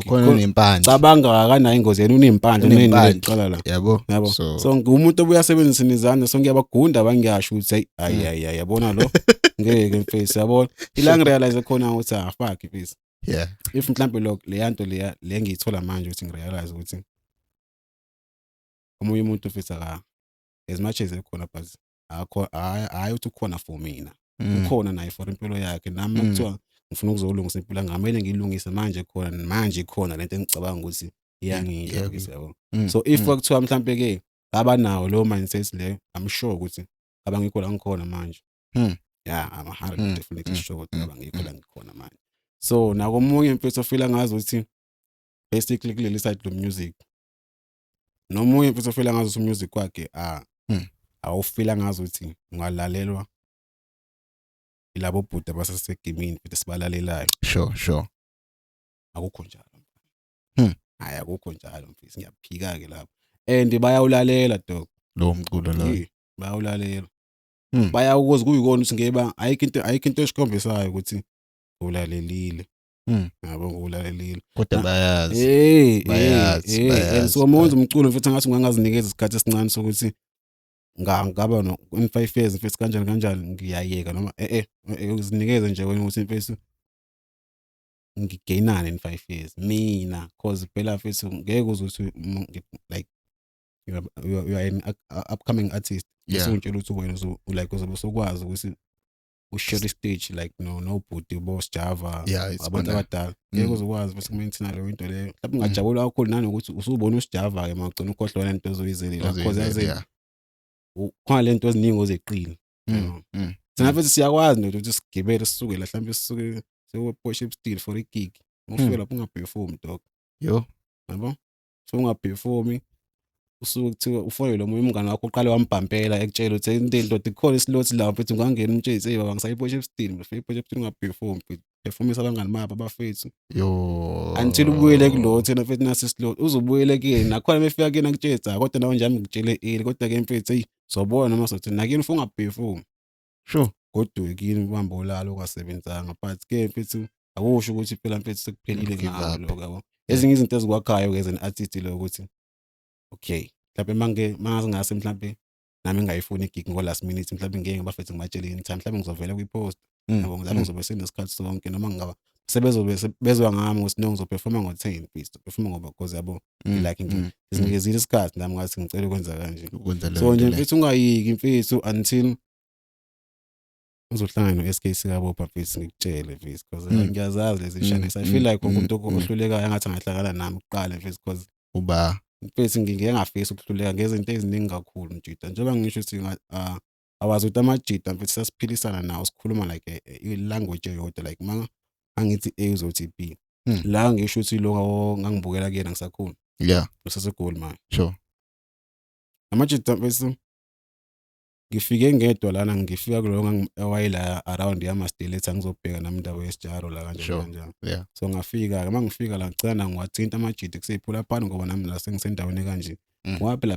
Speaker 1: khona nempandla
Speaker 2: cabanga akanayo ingozi yena unempandla uneqala la
Speaker 1: yabo
Speaker 2: so ngumuntu obuyasebenzisa izandla so ngiyabagunda abangiyasho ukuthi hayi yabona lo ngeke mfethu yabona ila ngirealize khona ukuthi fuck mfethu if mhlambe lo le yanto le ngiyithola manje ukuthi ngirealize ukuthi omunye umuntu mfethu as much as ekhona but hayi uthi ukhona for mina
Speaker 1: Mm.
Speaker 2: ukhona naye for impilo yakhe nami
Speaker 1: Mm.
Speaker 2: kuthiwa ngifuna ukuzolungisa impilo ngamele ngiyilungise manje khona lento engicabanga ukuthi iyangidla
Speaker 1: Yeah.
Speaker 2: mfethu yabo.
Speaker 1: Mm.
Speaker 2: So if
Speaker 1: Mm.
Speaker 2: kuthiwa mhlambe ke abanawo lo mindset le I'm sure ukuthi abangikho la ngikhona manje.
Speaker 1: Mm.
Speaker 2: Yeah, I'm 100
Speaker 1: Mm.
Speaker 2: definitely
Speaker 1: Mm.
Speaker 2: sure ukuthi
Speaker 1: Mm.
Speaker 2: abangikho la ngikhona manje. So nakomunye mfethu ofila ngazi ukuthi basically kuleli side lo music nomunye mfethu ofila ngazi ukuthi music wakhe awufila ngazi ukuthi ungalalelwa ilabo bhuti abasesegimini futhi sibalalelayo.
Speaker 1: Sure.
Speaker 2: Akukho njalo.
Speaker 1: Hmm.
Speaker 2: Hayi akukho njalo mfethu ngiyaphika ke lapho. And bayawulalela dog.
Speaker 1: Lo mculo lo.
Speaker 2: Bayawulalela.
Speaker 1: Hmm.
Speaker 2: Bayawukuza kuyikona ukuthi ngeba ayikho into esikhombisayo ukuthi ulalelile. Yabo ngokulalelile.
Speaker 1: Kodwa bayazi.
Speaker 2: And so manje umculo mfethu ngathi ngangazinikeza isikhathi esincane sokuthi ngaba no in 5 years mfethu kanjani ngiyayeka noma uzinikeze nje wena ukuthi mfethu ngigainane in 5 years mina cause phela mfethu ngeke uzothi like you are an upcoming artist bese untshela ukuthi wena like uzobe sokwazi ukuthi ushare stage like no booty boss Java abantu abadala ngeke uzokwazi bese kumaintain leyo into leyo mhlawumbe ungajabula kakhulu nanokuthi usubona uSjava ke mawugcina ukhohlwa lento ozoyizelela because yazi khona lento eziningi ozeqile thina futhi siyakwazi nje ukuthi sigibele sisuke la mhlawumbe sisuke sewophoshe steel for igig ufike lapho ungaperform dog yabo so ungaperform usuke kuthiwa ufone lo munye umngane wakho uqale wambhampela ekutshela ukuthi into ikhona islot la mfethu ungangena umtshezi hey baba ngisayiphoshe steel mfethu iphoshe steel ungaperform performance abangani mapha abafethu until ubuyele kulo thina mfethu nasi slot uzobuyele kuyena nakhona mefika kuyena kutsheza kodwa nawe njami ngitshele kodwa ke mfethu hey sobona noma sothi nakini ufuna ungaperform
Speaker 1: sure
Speaker 2: kodwa kini ubamba olalo kwasebenzanga but ke mfethu akusho ukuthi phela mfethu sekuphelile ngawo lokho yabo ezinye izinto ezikwakhayo ke as an artist lo ukuthi okay mhlawumbe mangase mhlawumbe nami ngayifuna igig ngo last minute mhlawumbe ngeke ngabafethu ngibatshele in time mhlawumbe ngizovela kwi-post yabo ngizaba ngizobe senesikhathi sonke noma ngaba bezwa ngami ukuthi no ngizoperforma ngo-10 please performa ngoba because yabo like ngizinikezile isikhathi nami ngathi ngicela ukwenza kanje so nje mfethu ungayiki mfethu until uzohlangana no-SK Sikabopha mfethu ngikutshele mfethu because ngiyazazi lezi shane I feel like umuntu ohlulekayo angathi angahlangana nami kuqala mfethu because mfethu ngike ngafisa ukuhluleka ngezinto eziningi kakhulu mjida njengoba ngisho ukuthi awazi ukuthi amajida mfethu sasiphilisana nawo sikhuluma like i-language eyodwa like angithi A uzothi B la ngisho ukuthi lo ngangibukela kuyena ngisakhona usasegoli manje
Speaker 1: sure
Speaker 2: amajida mfethu ngifike ngedwa lana ngifika kulo ngawayela around yamasteleta ngizobheka nami indawo yesijaro la kanjani so ngafika ke mangifika la ngicela ngiwathinta amajidi kuseyiphula phana ngoba nami la sengisendaweni kanje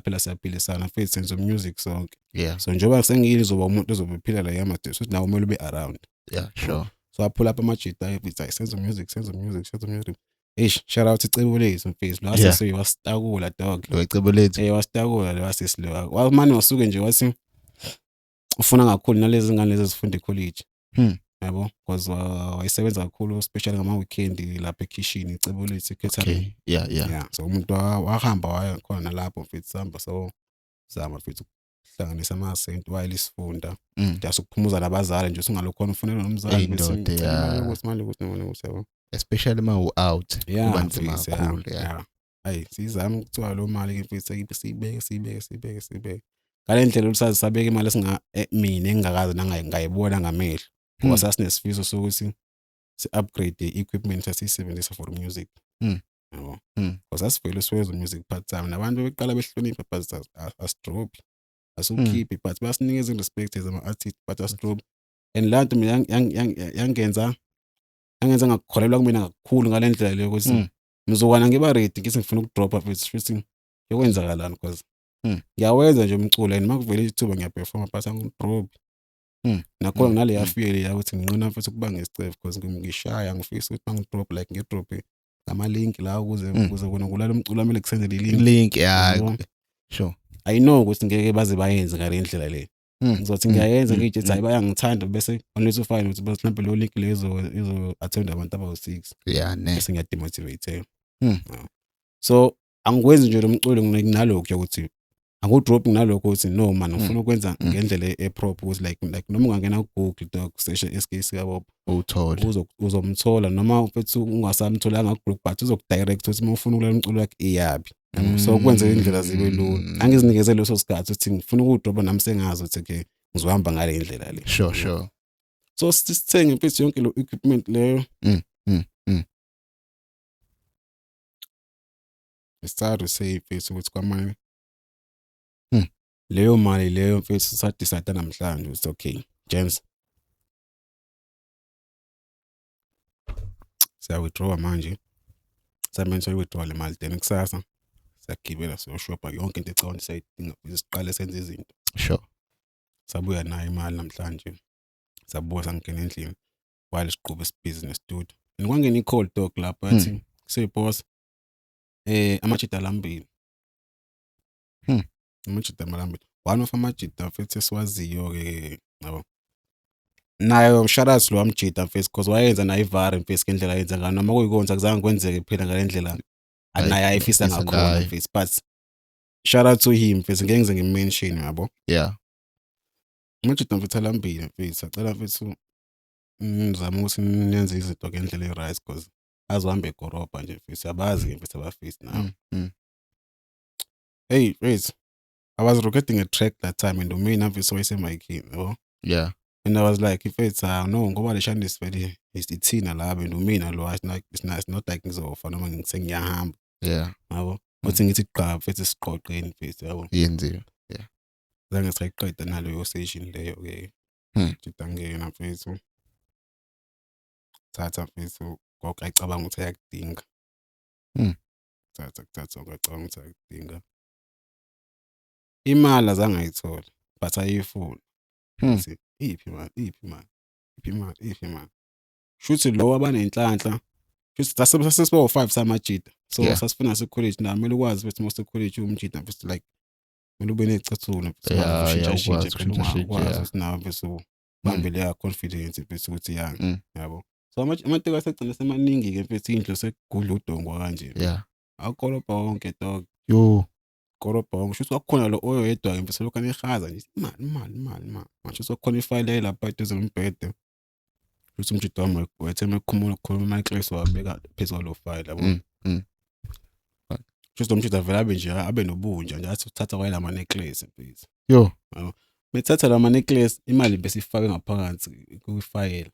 Speaker 2: phela siyaphilisana mfethu senzo music sonke so njengoba sengizoba umuntu ozobephila la yamasteleta futhi nawe kumele ube around
Speaker 1: sure
Speaker 2: so aphula up amajidi ayithi senzo music shout out Icebo Lethu mfethu la sese wastakula dog
Speaker 1: lo Icebo Lethu
Speaker 2: wastakula lo wasisilewa wamani wasuke nje wathi ufuna kakhulu nalezi zingane lezi ezifunda ecollege yabo because wayisebenza kakhulu especially ngama weekend lapha ekitchen Icebo Lethu catering so umuntu wahamba waya khona lapho mfethu sihamba so zama mfethu hlanganisa amasenti wayisifunda yasukuphumuza nabazali nje usingalokhona ufunela nomzali
Speaker 1: bese
Speaker 2: imali ukuthi yabo
Speaker 1: especially ma out kuba nzima kakhulu
Speaker 2: hayi sizama ukuthola lo mali ke mfethu sibeke ngale ndlela olusazi sabeka imali esinga mina engingakazi ngayibona ngamehlo ngoba sasinesifiso sokuthi si-upgrade i-equipment esiyisebenzisa for music yabo because asivele siwenza music part time nabantu beqala behlonipha but as-drop asukhiphi but basinikeza respect as ama-artist but as-drop and la nto mina yangenza ngakukholelwa kumina kakhulu ngale ndlela leyo ukuthi ngizokwana ngiba ready ngithi ngifuna ukudropa futhi yokwenzakalani because ngiyawenza nje umculo and makuvele ithuba ngiyaperforma but angidrop nakhona nale yafiyele yakuthi nginqina futhi ukuba ngesicef because ngishaya ngifisa ukuthi mangidrop like ngidrop ama-link la ukuze kona kulala umculo amele kusendele
Speaker 1: link sure
Speaker 2: I know ukuthi ngeke baze bayenze ngale ndlela le ngizothi ngiyayenza ngithi hayi bayangithanda bese onethu fine ukuthi mhlawumbe lo link lezo attend abantu aba-6 bese ngiyademotivate so angikwenzi nje lo mculo nginalokho ukuthi Angudropping nalokho ukuthi no man ngifuna ukwenza ngendlela eproper ukuthi like noma ungangena ku-Google Doc search SKC yabo uzomthola noma mfethu ungasamtholanga ku-group but uzokudirect ukuthi uma ufuna ukulalela umculo wakhe iyaphi. So kwenza indlela zibe lula. Angizinikeze leso sikhathi ukuthi ngifuna ukudropa nami sengazi ukuthi okay ngizohamba ngale ndlela le.
Speaker 1: Sure.
Speaker 2: So sithenge mfethu yonke lo equipment leyo. Start to say mfethu ukuthi kwamanye leyo mali leyo mfethu sadecide namhlanje ukuthi okay James siya-withdraw manje samenza i-withdraw le mali then kusasa siyagibela siyoshopha yonke into ecabanga sayidinga siqale senze izinto.
Speaker 1: Sure.
Speaker 2: Sabuya nayo imali namhlanje sabuya sangena endlini while siqhubhe isibhizinesi studio kwangena i-call talk lapho yathi boss amajita lambili amajita malambili one of amajita mfethu esiwaziyo-ke yabo nayo msharazi lo amjita mfethu because wayenza nayo ivari mfethu ngendlela yenza ngani noma kuyikonza kuzange kwenzeke phela ngale ndlela anayo ayifisa ngakhona mfethu but shout out to him mfethu ngeke ngize ngimention yabo.
Speaker 1: Yeah.
Speaker 2: Amajita mfethu alambili mfethu sacela mfethu ngizama ukuthi nenze izinto ngendlela e-right because azohamba egoroba nje mfethu abazi ke mfethu abafisi nawo. Hey wait, I was recording a track that time and umina mfethu wayesemayikini yabo.
Speaker 1: Yeah.
Speaker 2: And I was like mfethu no ngoba le shani isivele isithina laba and umina lo it's not like ngizofa noma ngiyahamba.
Speaker 1: Yeah.
Speaker 2: Yabo. Uthi ngithi qha mfethu siqoqeni mfethu yabo.
Speaker 1: Yenziwe. Yeah.
Speaker 2: Zange sayiqeda naleyo session leyo ke. Jita ngena mfethu. Thatha mfethu konke ayicabanga ukuthi ayakudinga. Thatha ngicabanga ukuthi ayakudinga. Imali azange ayithola but ayifuna. Iphi imali. Shuthi lo abanenhlanhla. Shuthi sasesiba 5 samajita. So sasifuna se-college na kumele ukwazi ukuthi mase college umjita mfethu like kumele ube necathulo mfethu ukwazi nawe mfethu bambele ya confidence mfethu ukuthi yabo. So amateka asegcina semaningi ke mfethu indlu sekugudla udongo kanje.
Speaker 1: Yeah.
Speaker 2: Akholopha wonke dog.
Speaker 1: Yo.
Speaker 2: Kolopha wonke shuthi kwakhona lo oyedwa ke mfethu lokho anehaza nje imali. Manje sokukhona ifile lapha eduze nombhede. Shuthi umjita wami wethe mekhumula ukukhuluma necklace wabeka phezulu kwalo file yabo. Shuthi umjita vele abe nobunja nje athi uthatha kwala ama necklace mfethu.
Speaker 1: Yo.
Speaker 2: Methatha la ama necklace imali bese ifake ngaphakathi ku-file.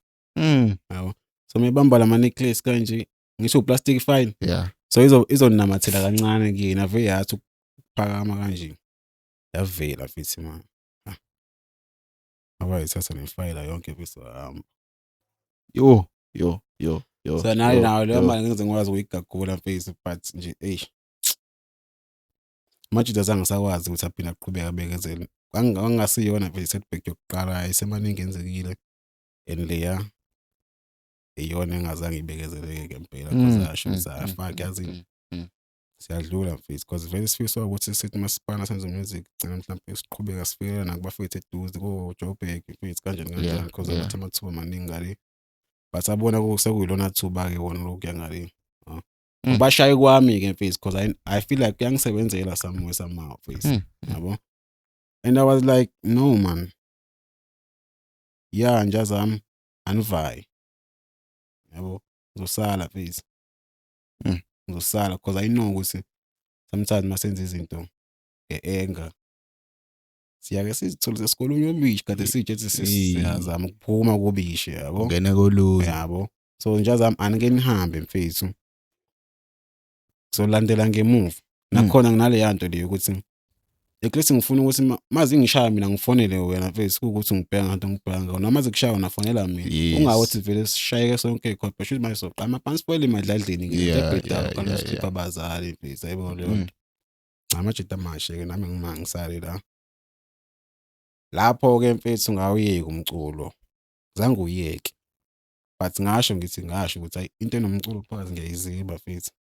Speaker 2: Yabo. So mebamba la ama necklace kanje ngisho plastic file.
Speaker 1: Yeah.
Speaker 2: So izonamathela kancane kuyena vele yathi ukuphakama kanje. Yavela mfethu man. Abayithatha le file yonke bese hamba.
Speaker 1: Yo.
Speaker 2: So nayo leyo mali ngize ngikwazi ukuyigagula mfethu but nje manje azange sakwazi ukuthi aphinde aqhubeka abekezele. Angasiyona vele setback yokuqala ayisemaningi enzekile and leya iyona engazange ibekezeleke ngempela because asho safaka yazi siyadlula mfethu because vele sifisa ukuthi sithi masipana senze music gcina mhlawumbe siqhubeka sifika nakubafethu eduze ko Joburg mfethu kanjani because amathuba amathuba maningi ngale but abona sekuyilona thuba ke wona lokuya ngale. Ubashaye kwami ke mfethu because I feel like kuyangisebenzela somewhere somehow mfethu yabo. And I was like no man. Yeah nje azami anivai. Yabo ngizosala mfethu. Ngizosala because I know ukuthi sometimes masenze izinto nge-anger siyake sizithole esikolweni obishi kade sitshe siyazama ukuphuma kubishi yabo.
Speaker 1: Ngene kolunye
Speaker 2: yabo. So nje azami anike nihambe mfethu. Solandela ngemuva. Nakhona nginale yanto leyo ukuthi eclass ngifuna ukuthi mazi ngishaya mina ngifonele wena mfethu ukuthi ngibheka ngathi ngibheka noma mazi kushaya nafonela mina. Ungawothi vele sishayeke sonke ikhopha shuthi manje soqama phansi kwele emadladleni ngiyebheda kana sikhipha abazali mfethu ayibona leyo nto. Amajita amashe ke nami ngimangisale la. Lapho ke mfethu ngawuyeka umculo. Zange uyeke. But ngasho ukuthi into enomculo phakathi ngiyayiziba mfethu.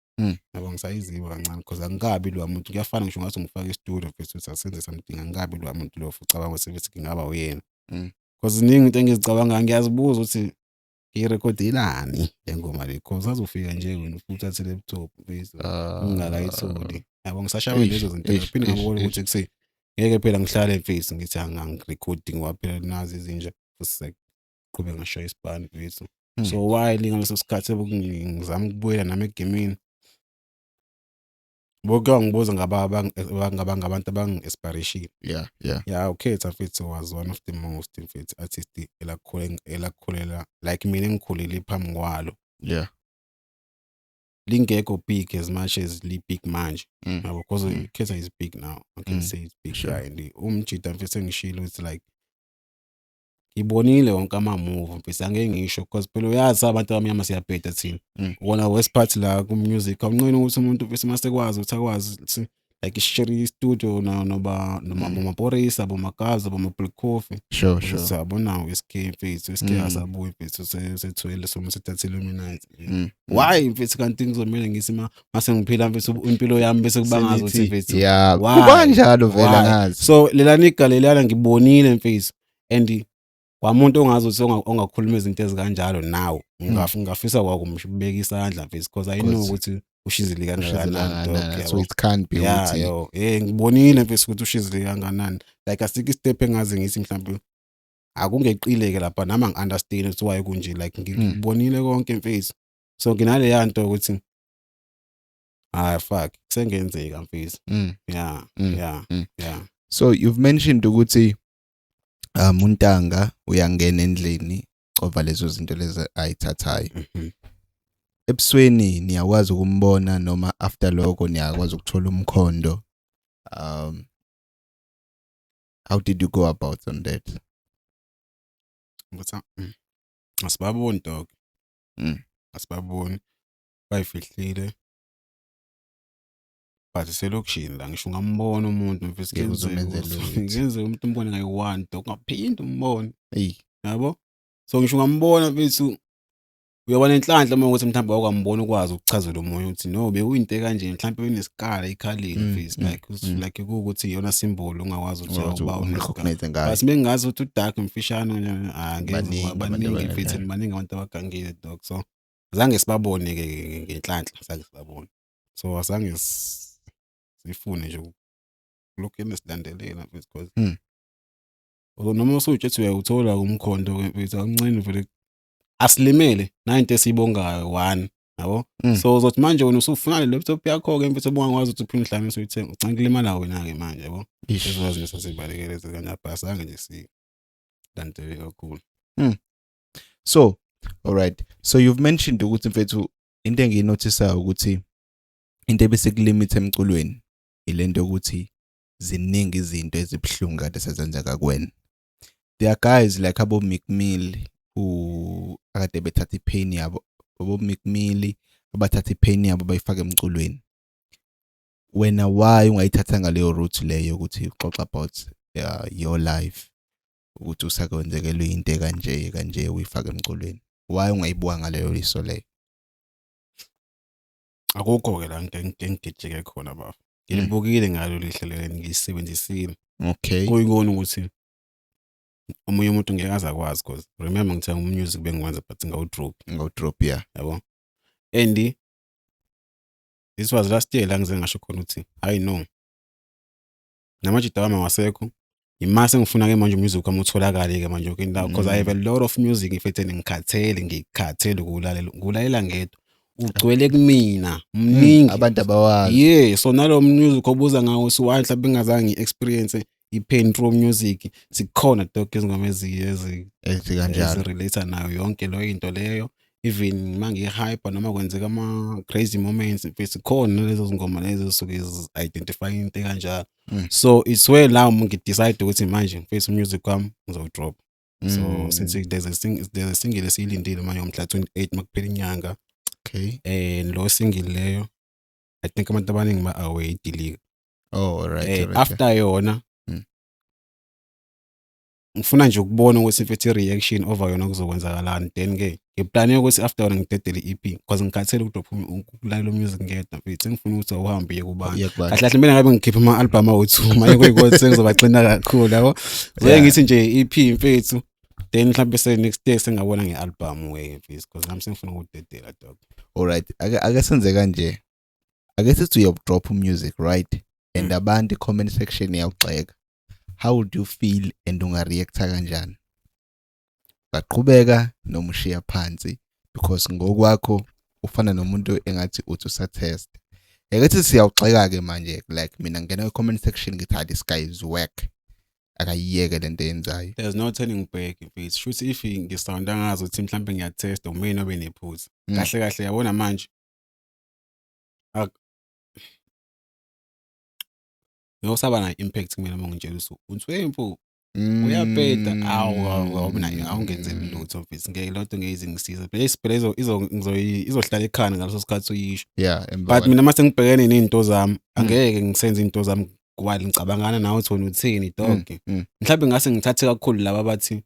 Speaker 2: Yabo ngisayiziba kancane because angikabi lo muntu kuyafana ngisho ngathi ngifaka e-studio mfethu ukuthi asenze something angikabi lo muntu lo ucabanga ukuthi ngingaba uyena. Because iningi into engizicabanga ngiyazibuza ukuthi ngirekhodelani le ngoma le because azofika nje wena futhi uthathe laptop mfethu ungakayitholi. Yabo ngisashawe lezo zinto phinde ngabona ukuthi ngeke phela ngihlale mfethu ngithi angirecording waphela nazi izinja futhi qhube ngasho isibani mfethu. So while ngaleso sikhathi ngizama ukubuyela nami egemini boke ngibuza ngabantu abangi-inspiration. Yeah, ukhetha mfethu was one of the most mfethu artist elakhulela like mina engikhulele phambi kwalo.
Speaker 1: Yeah.
Speaker 2: Lingekho big as much as li big manje.
Speaker 1: Mm.
Speaker 2: Because Khetha is big now. I can say it's big.
Speaker 1: Sure.
Speaker 2: And umjida mfethu engishilo it's like ngibonile wonke ama-move mfethu angeke ngisho because phela uyazi abantu abamnyama siyabheda thina. Wona west part la ku-music awunqeni ukuthi umuntu mfethu masekwazi ukuthi akwazi like ishare i-studio noma bomaporisa bomagaza bomablack coffee.
Speaker 1: Sure.
Speaker 2: Sabona weske mfethu weske asabuyi mfethu sethwele somo sethathile Illuminati. Why mfethu kanti ngizomela ngisima mase ngiphila mfethu impilo yami bese kubangaza ukuthi mfethu
Speaker 1: yeah kubanjalo vela ngazi.
Speaker 2: So lela nigga lelana ngibonile mfethu and kwamuntu ongazi ukuthi ongakhuluma izinto ezikanjalo nawo ngafisa kwakumshibeka isandla mfethu because I know ukuthi ushizile kangakanani.
Speaker 1: So it can't be
Speaker 2: ukuthi ngibonile mfethu ukuthi ushizile kangakanani like asike step engazi ngithi mhlawumbe akungeqileke lapha nami ngi-understand ukuthi why kunje like ngibonile konke mfethu. So nginale yanto ukuthi fuck sengenzeka mfethu. Yeah.
Speaker 1: So you've mentioned ukuthi uNtanga uyangena endlini over lezo zinto lezi ayithathayo. Ebusweni niyakwazi ukumbona noma after lokho niyakwazi ukuthola umkhondo. How did you go about on that?
Speaker 2: Asibaboni dog. Asibaboni bayifihlile. But selokishini la ngisho ngambona umuntu mfethu ngenze umuntu umbone ngayi-1 dog ngaphinde umbone. Yabo? So ngisho ngambona mfethu uyabona inhlanhla uma ukuthi mhlawumbe awukambona ukwazi ukuchazela umoya ukuthi no bekuyinto kanje mhlawumbe unesikhala ekhaleni mfethu like ukuthi iyona symbol ungakwazi ukuthi
Speaker 1: urecognize ngayo.
Speaker 2: Basi bengazi ukuthi udark mfishane ngeke baningi mfethu baningi abantu abagangile dog. So zange sibabone ke ngenhlanhla zange sibabone. So azange sifune nje lokho enesilandelela mfethu because noma usujethi uyawuthola umkhondo mfethu awuncane vele asilimele nayinto esiyibongayo 1 yabo. So uzothi manje wena usufuna le laptop yakho ke mfethu obungakwazi ukuthi uphinde uhlanganise uyithenga ucanga kulimala wena ke manje yabo. Ezowazi nesasibalekele kanje bhasange nje silandele kakhulu.
Speaker 1: So all right, so you've mentioned ukuthi mfethu into engiyinotisayo ukuthi into ebesekulimit emculweni ilento ukuthi ziningi izinto ezibhlungu kade sezenzeka kuwena. There are guys like abo Meek Mill who akade bethatha ipain yabo, abo Meek Mill abathatha ipain yabo bayifaka emculweni. Wena why ungayithatha ngaleyo route leyo ukuthi uxoxa about your life ukuthi usakwenzekelwe into kanje uyifaka emculweni? Why ungayibuka ngaleyo liso leyo?
Speaker 2: Akukho ke la ngigijeke khona bafu. Ngilibukile ngalo lihlelele ngisebenzisile.
Speaker 1: Okay.
Speaker 2: Kuyikona ukuthi omunye umuntu ngeke aze akwazi because remember ngithenga umusic bengiwenza but ngawu-drop yabo. And this was last year la ngize ngasho khona ukuthi I know namajita wami wasekho imase ngifuna ke manje umusic wami utholakale ke manje indawo because I have a lot of music ifethe ngikhathele ukulalela ngedwa ugcwele kumina mningi
Speaker 1: abantu abawazi.
Speaker 2: So nalo music obuza ngawo siwa mhlawumbe ngazange experience i-pain through music sikhona dog izingoma
Speaker 1: ezikanjalo
Speaker 2: relate nayo yonke lo into leyo. Even mangi-hype noma kwenzeka ama crazy moments mfethu khona lezo zingoma lezo suke identify into kanjalo. So it's where la ngidecide ukuthi manje mfethu music wami ngizodrop. So since there's a single esiyilindile manje ngomhla 28 makuphela inyanga.
Speaker 1: Okay.
Speaker 2: Lo single leyo I think abantu abaningi ba-away delete.
Speaker 1: Oh alright.
Speaker 2: After yona ngifuna nje ukubona ukuthi mfethu reaction over yona kuzokwenzakalani. Then ke ngiplane ukuthi after yona ngidedele EP because ngikhathele ukudrop ukulalela music ngedwa mfethu ngifuna ukuthi awuhambe kubani. Kahle mina ngabe ngikhipha ama-album awu2 manje kuyikuthi sengizobaxina kakhulu yabo. So ngithi nje EP mfethu then mhlawumbe next day sengabona nge-album way mfethu because nami sengifuna ukudedela dog.
Speaker 1: Alright, ake senze kanje. Ake sithi uyadrop music right and abantu comment section yawugxeka how would you feel and ungareacta kanjani? Baqhubeka noma ushiya phansi because ngokwakho ufana nomuntu engathi uthi usatest. Yakethi siyawugxeka ke manje like mina ngena comment section ngithi this guy is whack. Akayiyeke lento yenzayo.
Speaker 2: There's no turning back mfethu. Shuthi if ngisound angazi ukuthi mhlawumbe ngiyatest umina obe nephutha. Kahle kahle yabona manje. Ngiyosaba na impact kumina mangitshela ukuthi wemfu uyabheda awu mina awungenzeli lutho mfethu ngeke lonto ngeke ngisiza. Phela izohlala ekhanda ngaleso sikhathi uyisho.
Speaker 1: Yeah,
Speaker 2: but mina mase ngibhekene nezinto zami angeke ngisenze izinto zami kwali ngicabangana nawe uthi wena uthini dog. Mhlawumbe ngase ngithathe kakhulu laba bathi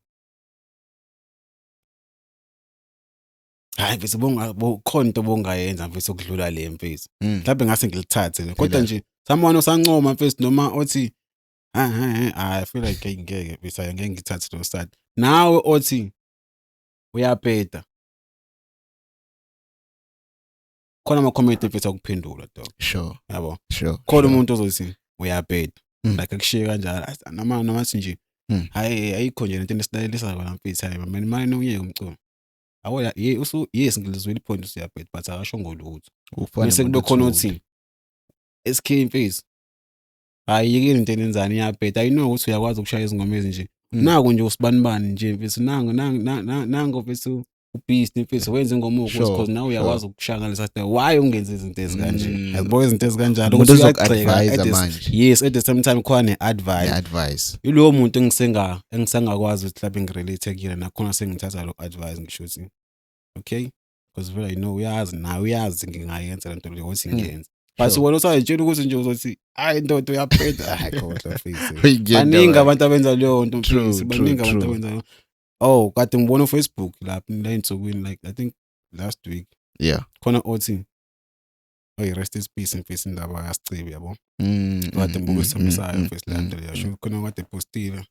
Speaker 2: hayi mfethu khona into bongayenza mfethu okudlula le mfethu. Mhlawumbe ngase ngilithathe kodwa nje someone osancoma mfethu noma othi I feel like ngeke mfethu ngeke ngithathe lo start. Nawe othi uyabheda. Khona ama comment mfethu akuphendula dog.
Speaker 1: Sure.
Speaker 2: Yabo.
Speaker 1: Sure.
Speaker 2: Khona umuntu ozothi uyabheda. Like akushiye kanjalo noma athi nje hayi ayikho nje lento esilalisa bona mfethu hayi manje uyeke umculo. Awoya yes ngilizwela ipoint usiyabheda but akasho ngolutho. Bese kube khona othi SK mfethu ayikeni into enenzani iyabheda. I know ukuthi uyakwazi ukushaya izingoma ezinje. Naku nje usibanibani nje mfethu nango mfethu ubeast mfethu wenza ingoma because now uyakwazi ukushaya ngalesa why ungenza izinto ezikanje. Yazibo izinto ezikanjalo
Speaker 1: ukuthi uzokadvise manje.
Speaker 2: Yes at the same time khona
Speaker 1: advice.
Speaker 2: Yilowo muntu engisengakwazi ukuthi mhlawumbe ngirelate kuyena nakhona sengithatha lo advice ngisho ukuthi okay because vele I know uyazi nawe uyazi ngingayenza lento leyo ukuthi ngiyenze. But wena usayitshela ukuthi nje uzothi hayi ndodo uyabheda hayi kodwa mfethu. Baningi abantu abenza leyo nto mfethu. Baningi abantu abenza. Oh, kade ngibona Facebook lapha la insukwini like I think last week.
Speaker 1: Yeah.
Speaker 2: Khona othi rest in peace mfethu indaba yasichibi yabo. Kade ngibuka isamisayo mfethu la nto leyo. Sho khona kade postile.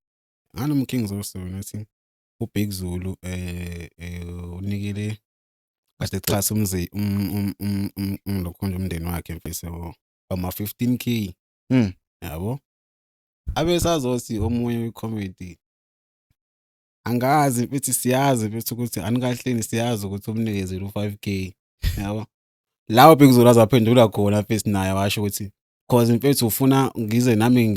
Speaker 2: Ngalo Kings also nathi uBig Zulu unikele kade xhasa lokho nje umndeni wakhe mfethu ama 15k. Yabo. Abesazothi omunye wecomedy angazi mfethu siyazi mfethu ukuthi anikahleni siyazi ukuthi umnikezele u5k. Yabo. Lawo Big Zulu azaphendula khona mfethu naye washo ukuthi cause mfethu ufuna ngize nami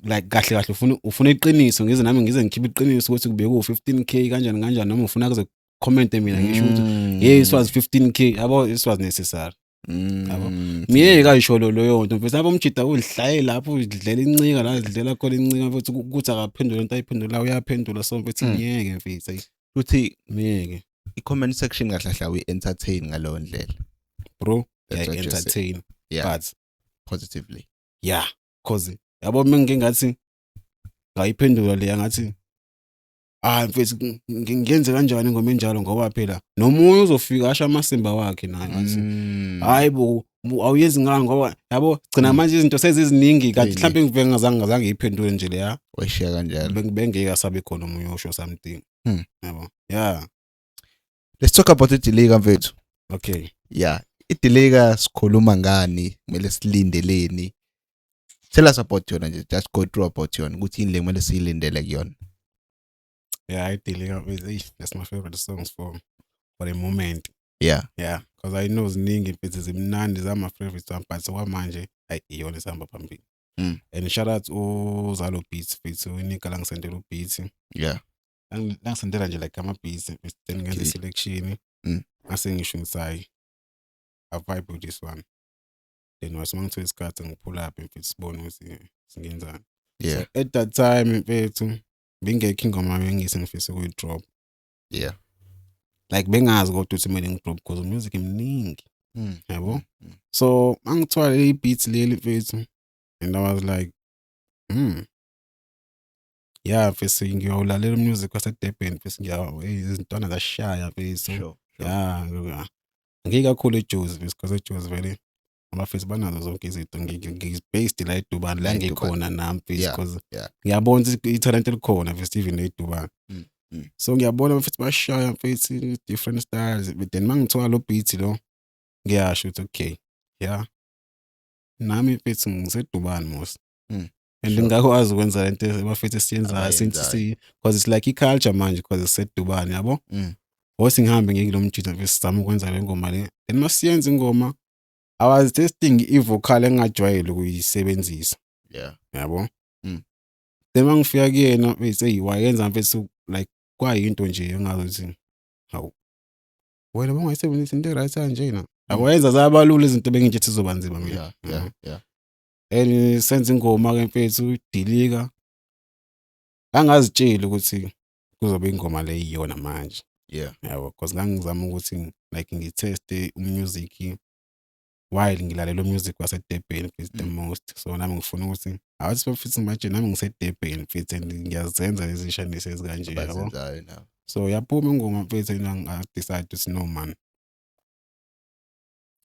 Speaker 2: like kahle ufuna iqiniso ngize nami ngize ngikhiphe iqiniso ukuthi kube ku15k kanjani noma ufuna kuze comment mina ngisho ukuthi yes it was 15k yabo it was necessary. Yabo. Miyeke ayisho loyo nto mfethu abomjida udlaye lapho udlela incika la udlela khona incika mfethu ukuthi akaphendula into ayiphendula uyaphendula so mfethu miyeke mfethu
Speaker 1: uthi
Speaker 2: miyeke
Speaker 1: i-comment section kahlahla we-entertain ngalowo ndlela
Speaker 2: bro entertain but
Speaker 1: positively.
Speaker 2: Yeah, cause yabo mina ngathi ngayiphendula le ngathi mfethu ngenze kanjani ngoma enjalo ngoba phela nomunye uzofika asha amasimba wakhe naye ngathi hayi bo awuyenzi ngani ngoba yabo gcina manje izinto seziziningi kanti mhlawumbe ngiveke ngazange ngiyiphendule nje leya
Speaker 1: weshiya kanjalo
Speaker 2: bengeke asabe khona umunye osho something. Yabo. Yeah,
Speaker 1: let's talk about i-delay mfethu.
Speaker 2: Okay.
Speaker 1: Yeah, i-delay sikhuluma ngani kumele silindeleni. Tell us about yona nje, just go through about yona ukuthi yini le kumele siyilindele kuyona.
Speaker 2: Yeah, I delay that's my favorite songs for the moment.
Speaker 1: Yeah,
Speaker 2: because I know ziningi mfethu zimnandi zama favorite one but kwamanje iyona isihamba phambili. And shout out uZalo Beats mfethu unika la ngisendela ubeats.
Speaker 1: Yeah,
Speaker 2: la ngisendela nje like ama beats then ngenza selection ngase ngisho ngisayi I vibe with this one. Then wasimangithola isikhathi ngipull up mfethu sibone ukuthi singenzani.
Speaker 1: Yeah.
Speaker 2: So at that time mfethu bengekho ingoma engise ngifisa ukuyidrop.
Speaker 1: Yeah.
Speaker 2: Like bengazi kodwa ukuthi kumele ngidrop because music imningi. Yabo. So angithwala le beats leli mfethu and I was like yeah mfethu ngiyolalela music waseDurban mfethu izintwana zashaya mfethu.
Speaker 1: Sure.
Speaker 2: Yeah. Ngikakhulu eJozi because eJozi vele abafethu banazo zonke izinto ngibased la eDubai la ngikhona nami because ngiyabona i-talent elikhona mfethu even la eDubai. So ngiyabona mfethu bashaya mfethu different styles but then mangithola lo beat lo ngiyasho ukuthi okay yeah nami mfethu ngiseDubai mos and
Speaker 1: Sure.
Speaker 2: ngakwazi ukwenza lento abafethu esiyenzayo since
Speaker 1: Abayenzayo.
Speaker 2: because it's like i-culture manje because sisedubane yabo
Speaker 1: Mm.
Speaker 2: Wosi ngihambe ngeke lo mjito mfethu sizama ukwenza le ngoma le then masiyenza ingoma I was testing i-vocal engajwayele ukuyisebenzisa
Speaker 1: Yeah.
Speaker 2: yabo
Speaker 1: Mm.
Speaker 2: then mangifika kuyena bese wayenza mfethu like kwayinto nje engazothi hawu wena bangayisebenzisa into right kanje na akwayenza zabalula izinto benginje sizoba nzima mina
Speaker 1: Yeah.
Speaker 2: and senze ingoma ke mfethu dilika angazitshela ukuthi kuzobe ingoma le iyona manje
Speaker 1: Yeah.
Speaker 2: yabo because ngangizama ukuthi like ngiteste umusic while ngilalela umusic waseDurban mfethu the most so nami ngifuna ukuthi awuthi bafithe manje nami ngiseDurban mfethu and ngiyazenza lezi shanisi ezikanje yabo
Speaker 1: Abazenzayo now.
Speaker 2: so yaphuma ingoma mfethu nga decide ukuthi no man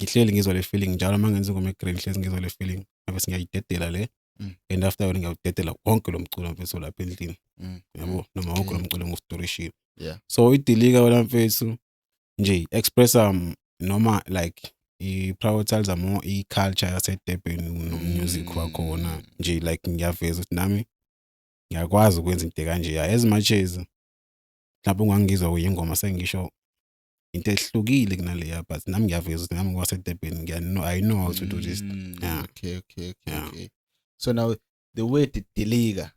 Speaker 2: ngihleli ngizwa le feeling njalo mangenza ingoma egreen hlezi ngizwa le feeling bese ngiyayidedela le and after yona ngiyawudedela wonke lo mculo mfethu lapha endlini yabo noma wonke lo mculo ngustorishile
Speaker 1: Yeah.
Speaker 2: so idilika wena mfethu nje express noma like i-prioritize more i-culture yaseDurban nomusic wakhona nje like ngiyaveza ukuthi nami ngiyakwazi ukwenza into kanje as much as mhlawumbe ungangizwa uyingoma sengisho into ehlukile kunaleya but nami ngiyaveza ukuthi nami ngwaseDurban I know how to do this yeah
Speaker 1: Okay.
Speaker 2: Yeah.
Speaker 1: Okay. So now the word diliga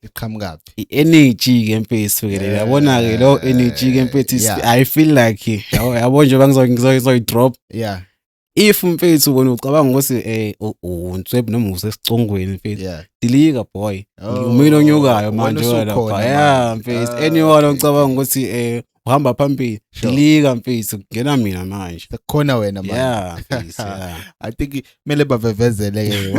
Speaker 1: liqhamukapi?
Speaker 2: i-energy ke mfethu ke
Speaker 1: Yeah.
Speaker 2: yabona ke lo energy ke mfethu
Speaker 1: Yeah.
Speaker 2: I feel like yabo nje bangizoyi drop
Speaker 1: Yeah.
Speaker 2: if mfethu wena ucabanga ukuthi unsweb noma usesicongweni mfethu
Speaker 1: Yeah.
Speaker 2: dilika boy
Speaker 1: Oh,
Speaker 2: umina onyukayo
Speaker 1: wena
Speaker 2: manje wena
Speaker 1: usukhona
Speaker 2: yeah
Speaker 1: manje.
Speaker 2: mfethu
Speaker 1: Ah,
Speaker 2: anyone
Speaker 1: okay.
Speaker 2: ocabanga ukuthi uhamba phambili
Speaker 1: Sure.
Speaker 2: dilika mfethu ngena mina manje
Speaker 1: Khona wena manje.
Speaker 2: yeah mfethu yeah
Speaker 1: I think kumele bavevezele ke.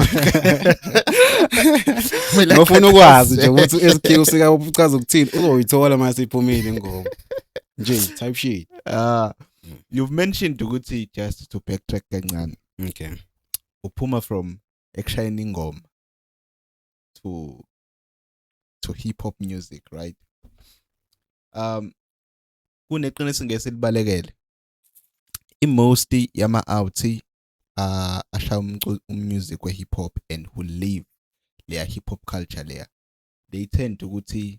Speaker 2: ngifuna ukwazi nje ukuthi esikhiwo sika uchaza ukuthini uzoyithola mase iphumile ingoma nje type shit
Speaker 1: You've mentioned ukuthi just to backtrack kancane.
Speaker 2: okay
Speaker 1: Uphuma from ekushayeni ingoma to hip hop music, right? Kuneqiniso ngeselibalekele. Most yama out ashaya umusic we hip hop and who live their hip hop culture there. They tend ukuthi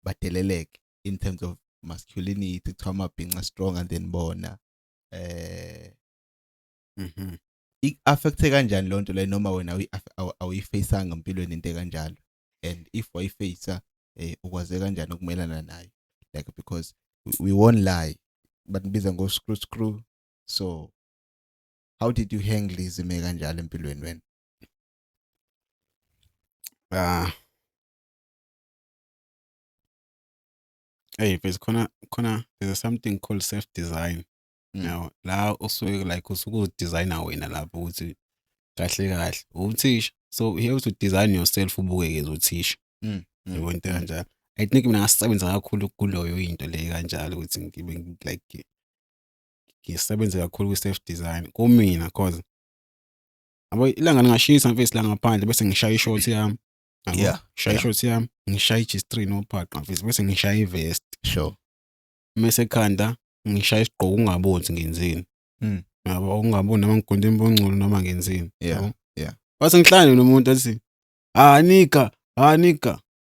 Speaker 1: badeleleke in terms of masculinity, kuthiwa amabhinqa stronger than bona. I-affecte kanjani lo nto le noma wena awuyifacanga empilweni into kanjalo, and if wayifacea ukwaze kanjani ukumelana nayo, like because we won't lie but biza ngo screw, so how did you handle izime kanjalo empilweni wena?
Speaker 2: hey but khona there's something called self design now la usuke like usuke designer wena lapho ukuthi kahle uthisha so you have to design yourself ubukeke uzothisha yebo into kanjalo I think mina ngasebenza kakhulu kuloyo into le kanjalo ukuthi ngibe like ngisebenze kakhulu ku self design kumina cause abo ilanga ngashisa mfethu la ngaphandle bese ngishaya ishort yami shaya ishort yami ngishaya i-G-string nophaqa mfethu bese ngishaya i-vest
Speaker 1: Sure.
Speaker 2: mase ekhanda ngishaya isigqoko ungaboni ngenzeni yabo ungaboni noma ngigonde imbongculo noma ngenzeni
Speaker 1: Yeah.
Speaker 2: base ngihlangane nomuntu athi nika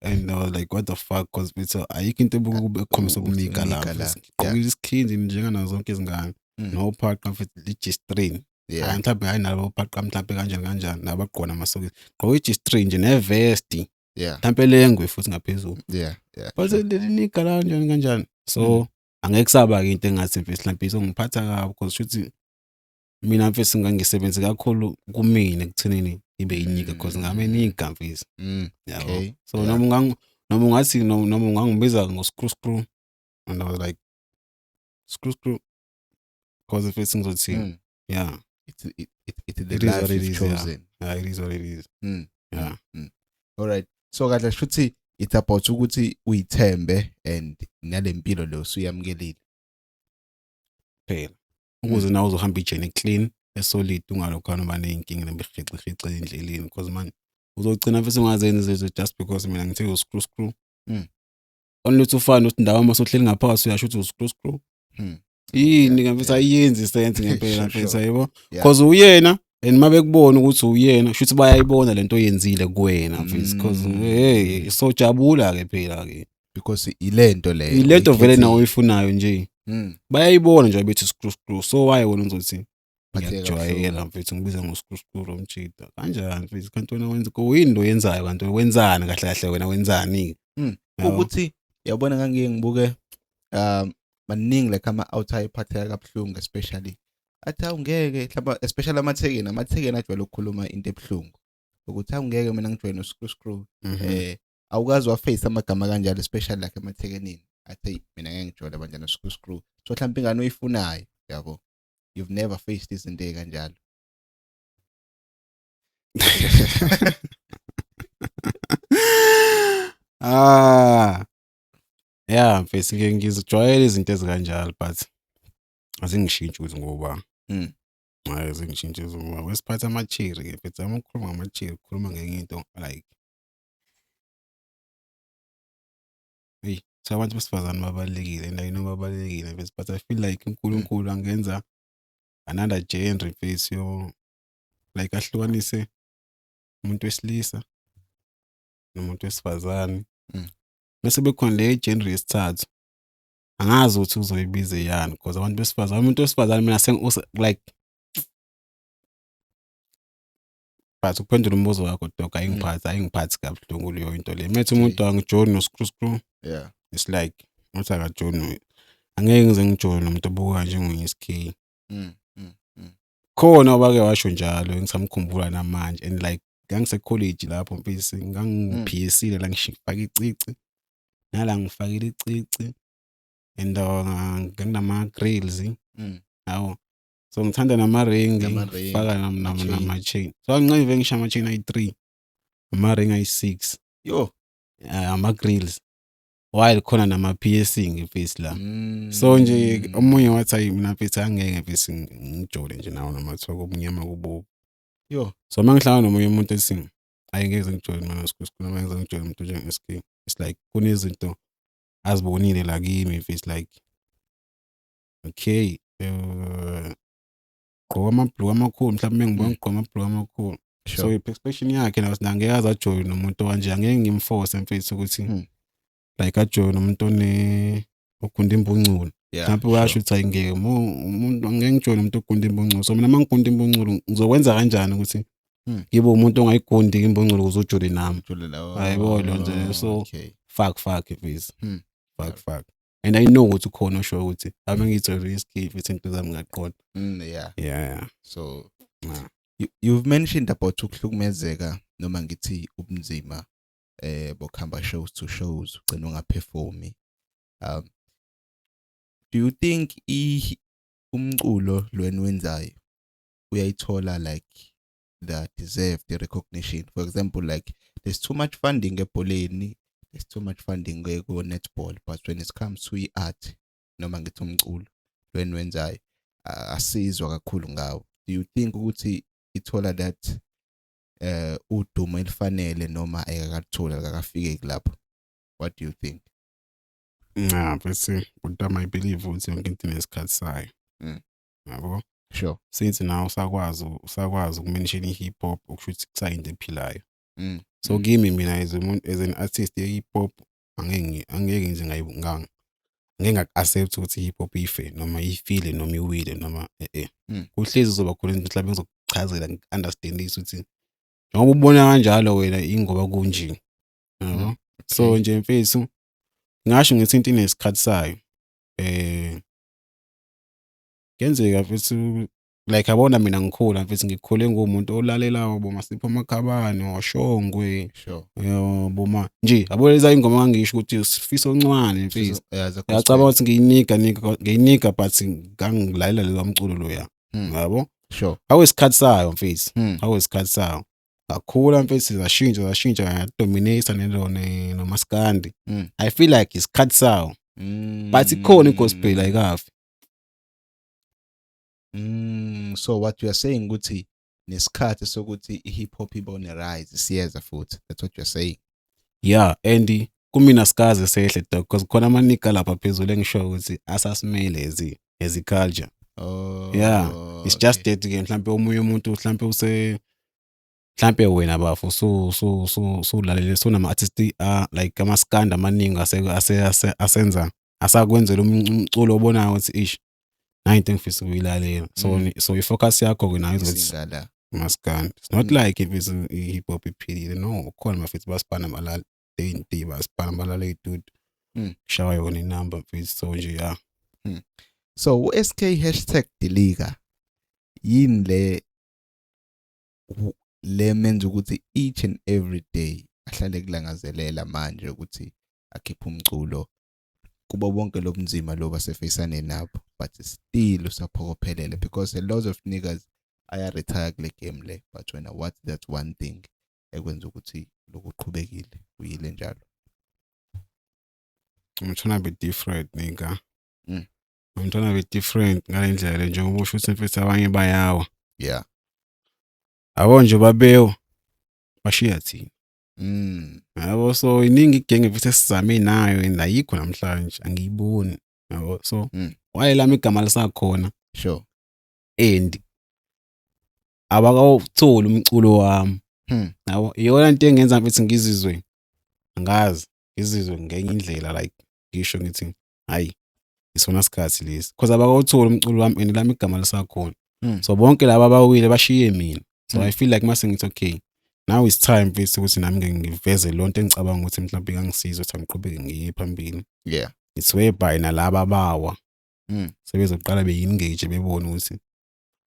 Speaker 2: and I was like what the fuck cause bitho ayikho into ekhombisa ukunika lapho ngigqokile isikhindi njengana zonke izingane nophaqa mfethu i-G-string mhlawumbe hayi nabo phaqa mhlawumbe kanjani nabaqona amasokisi gqoka i-G-string nje nevest mhlawumbe lengwe futhi ngaphezulu base nika la kanjani so angeke kusaba ke into engathi mfethu mhlawumbe izongiphatha kabi because shuthi mina mfethu ngangisebenza kakhulu kumina ekuthenini ibe yinika because ngame nika mfethu
Speaker 1: okay.
Speaker 2: So noma ungathi noma ungangibiza ngo-screw and I was like screw because if it's ngizothi yeah
Speaker 1: It's the
Speaker 2: It is
Speaker 1: life
Speaker 2: what it
Speaker 1: you've
Speaker 2: is,
Speaker 1: chosen.
Speaker 2: it is what it is yeah
Speaker 1: All right, so kahle shuthi it's about ukuthi uyithembe and nalempilo lo usuyamukelile
Speaker 2: phela ukuze nawe uzohamba ijene clean esolid ungalokhana uba ney'nkinga nebihixihixe endleleni because manje uzogcina mfethu ungazenzi izinto just because mina ngithe uscrew only to find ukuthi ndawo uma sohleli ngaphakathi uyasho ukuthi uscrew yini mfethu ayiyenzi sense ngempela mfethu yebo because uyena and mabekubona ukuthi uyena shuthi bayayibona lento oyenzile kuwena mfethu because hey sojabula ke phela ke
Speaker 1: because ilento leyo
Speaker 2: ilento vele nawe uyifunayo nje bayayibona nje bethi screw so why wena uzothi ngiyajwayela mfethu ngibiza ngo-screw romjida kanjani mfethu kanti wena wenza kuyinto yenzayo kanti wenzani kahle kahle wena wenzani
Speaker 1: ukuthi yabona ngangiye ngibuke maningi like ama-outer iphatheka kabuhlungu especially athi awungeke mhlawumbe especially amathekeni ajwayele ukukhuluma into ebuhlungu ukuthi awungeke mina ngijoyine uscrew awukazi waface amagama kanjalo especially like emathekenini athi mina ngeke ngijwayele abanjani uscrew so mhlawumbe ingane oyifunayo yabo you've never faced izinto ezikanjalo
Speaker 2: yeah mfethu ngizijwayele izinto ezikanjalo but azingishintshe ukuthi ngoba hayi azingishintshe ngoba wesiphatha amachiri ke mfethu amakhuluma ngamachiri khuluma ngenye into like hey abantu besifazane babalekile and I know babalekile mfethu but I feel like uNkulunkulu angenza another gender mfethu yo like ahlukanise umuntu wesilisa nomuntu wesifazane bese bekhona le gender yesithathu angazi ukuthi uzoyibiza yani because abantu besifazane umuntu wesifazane mina like but ukuphendula umbuzo wakho dog ayingiphathi kabuhlungu leyo into le methe umuntu angijoni no screw
Speaker 1: yeah
Speaker 2: it's like uthi akajoni angeke ngize ngijoni nomuntu obuka njengoyisk khona obake washo njalo ngisamkhumbula namanje and like ngangise college lapho mfisi ngangiphiyisile la ngifaka icici nala ngifakile icici and nginama grills hawo so ngithanda nama ring ngifaka nama chain so ngincane ngisha ama chain ay3 ama ring ay6
Speaker 1: yo
Speaker 2: ama grills while khona nama piercing mfisi la so nje omunye wathi mina mfisi angeke mfisi ngijole nje nawo namathoko obunyama kubo
Speaker 1: yo
Speaker 2: so mangihlangana nomunye umuntu esingi ayengeze ngijole mina school manje ngijole umuntu nje SK it's like kunezinto azibonile la kimi it's like okay gqoka amabhlu amakhulu mhlawumbe ngibona ngigqoka amabhlu amakhulu so i-perception yakhe nawo ngeke azajoyina nomuntu kanje angeke ngimforce mfethu ukuthi like ajoyina umuntu ogunda imbunculo mhlawumbe uyasho ukuthi ayingeke umuntu angeke ngijoyine umuntu ogunda imbunculo so mina mangigunda imbunculo ngizokwenza kanjani ukuthi ngibe umuntu ongayigundi imbunculo ukuze ujule nami hayibo lonje so fuck please fuck and I know ukuthi ukhona osho ukuthi ave ngithi risky futhi into zami ngaqonda yeah
Speaker 1: so you've mentioned about ukuhlukumezeka noma ngithi ubunzima bokuhamba shows to shows ugcina ungaperformi do you think umculo lweni wenzayo uyayithola like that deserve the recognition for example like there's too much funding ebholeni there's too much funding go netball but when it comes to art noma ngithi umculo lweni wenzayo asizwa kakhulu ngawo do you think ukuthi ithola that udumo elifanele noma ayakathola akafike lapho what do you think
Speaker 2: bese udama I believe ukuthi yonke into inesikhathi sayo yabo
Speaker 1: sure
Speaker 2: since now usakwazi ukumention i-hip hop ukushuthi kusayinto ephilayo so kimi mina as an artist ye-hip hop angeke nje ngeke ngak-accept ukuthi i-hip hop ife noma ifile noma iwile noma kuhlezi uzoba khona into mhlawumbe ngizokuchazela ngi-understandise ukuthi njengoba ubona kanjalo wena ingoba kunje yabo so nje mfethu ngasho ngithi into inesikhathi sayo kenzeka mfethu like abona mina ngikhula mfethu ngikhule ngumuntu olalelayo boma Sipho Makhabane washongwe yabo nje yabo leza ingoma ngangisho ukuthi Sifiso Ncwane mfethu yacaba ukuthi ngiyinika but ngangilalela lo mculo lo yabo
Speaker 1: sure
Speaker 2: awesikhathi sayo mfethu awesikhathi sayo kakhula mfethu zashintsha yadominate noMaskandi I feel like isikhathi sayo but ikhona igospel ayikafi
Speaker 1: so what you are saying ukuthi nesikhathi sokuthi i-hip hop ibone rise siyeza futhi that's what you are saying
Speaker 2: yeah and kumina sikaze sehle dog because khona amanika lapha phezulu engisho ukuthi asasimele as culture
Speaker 1: Oh.
Speaker 2: Yeah, it's just that ke mhlambe omunye umuntu mhlambe mhlambe wena bafo so lalela sonama artists like amaskanda amaningi asenza asakwenzela umculo obonayo ukuthi ish nayo into engifisa ukuyilalela. So ifocus yakho ke nayo izothi
Speaker 1: singala.
Speaker 2: maskanda. It's not like if it's hip hop iphilile, no, khona mafethu basipana malala day basipana malala idude shawa yona inamba mfethu so nje yeah.
Speaker 1: So SK #Diliga yini le menza ukuthi each and every day ahlale kulangazelela manje ukuthi akhiphe umculo kuba bonke lobunzima loba sefacane nabo, but still usaphokophelele because a lot of niggas aya retire kule game le, but wena what that one thing ekwenza ukuthi lokuqhubekile uyile njalo.
Speaker 2: I'm trying to be different nigga. I'm trying to be different ngale ndlela njengoba usho ukuthi mfethu abanye bayawa.
Speaker 1: Yeah.
Speaker 2: Abo nje babeyo bashiya thina. Yabo so iningi igenge mfethu esizame nayo and ayikho namhlanje angiyiboni. Yabo so why lami igama lisakhona.
Speaker 1: Sure.
Speaker 2: And abakawutholi umculo wami. Yabo iyona into engenza mfethu ngizizwe angazi ngizizwe ngenye indlela like ngisho ngithi hayi isona sikhathi lesi because abakawutholi umculo wami and lami igama lisakhona. So bonke laba abawile bashiye mina. So I feel like mase ngithi okay now it's time mfethu ukuthi nami ngiveze lonto engicabanga ukuthi mhlawumbe ingangisiza ukuthi angiqhubeke ngiye phambili.
Speaker 1: Yeah.
Speaker 2: It's whereby nalaba bawa sebezoqala be-engage bebone ukuthi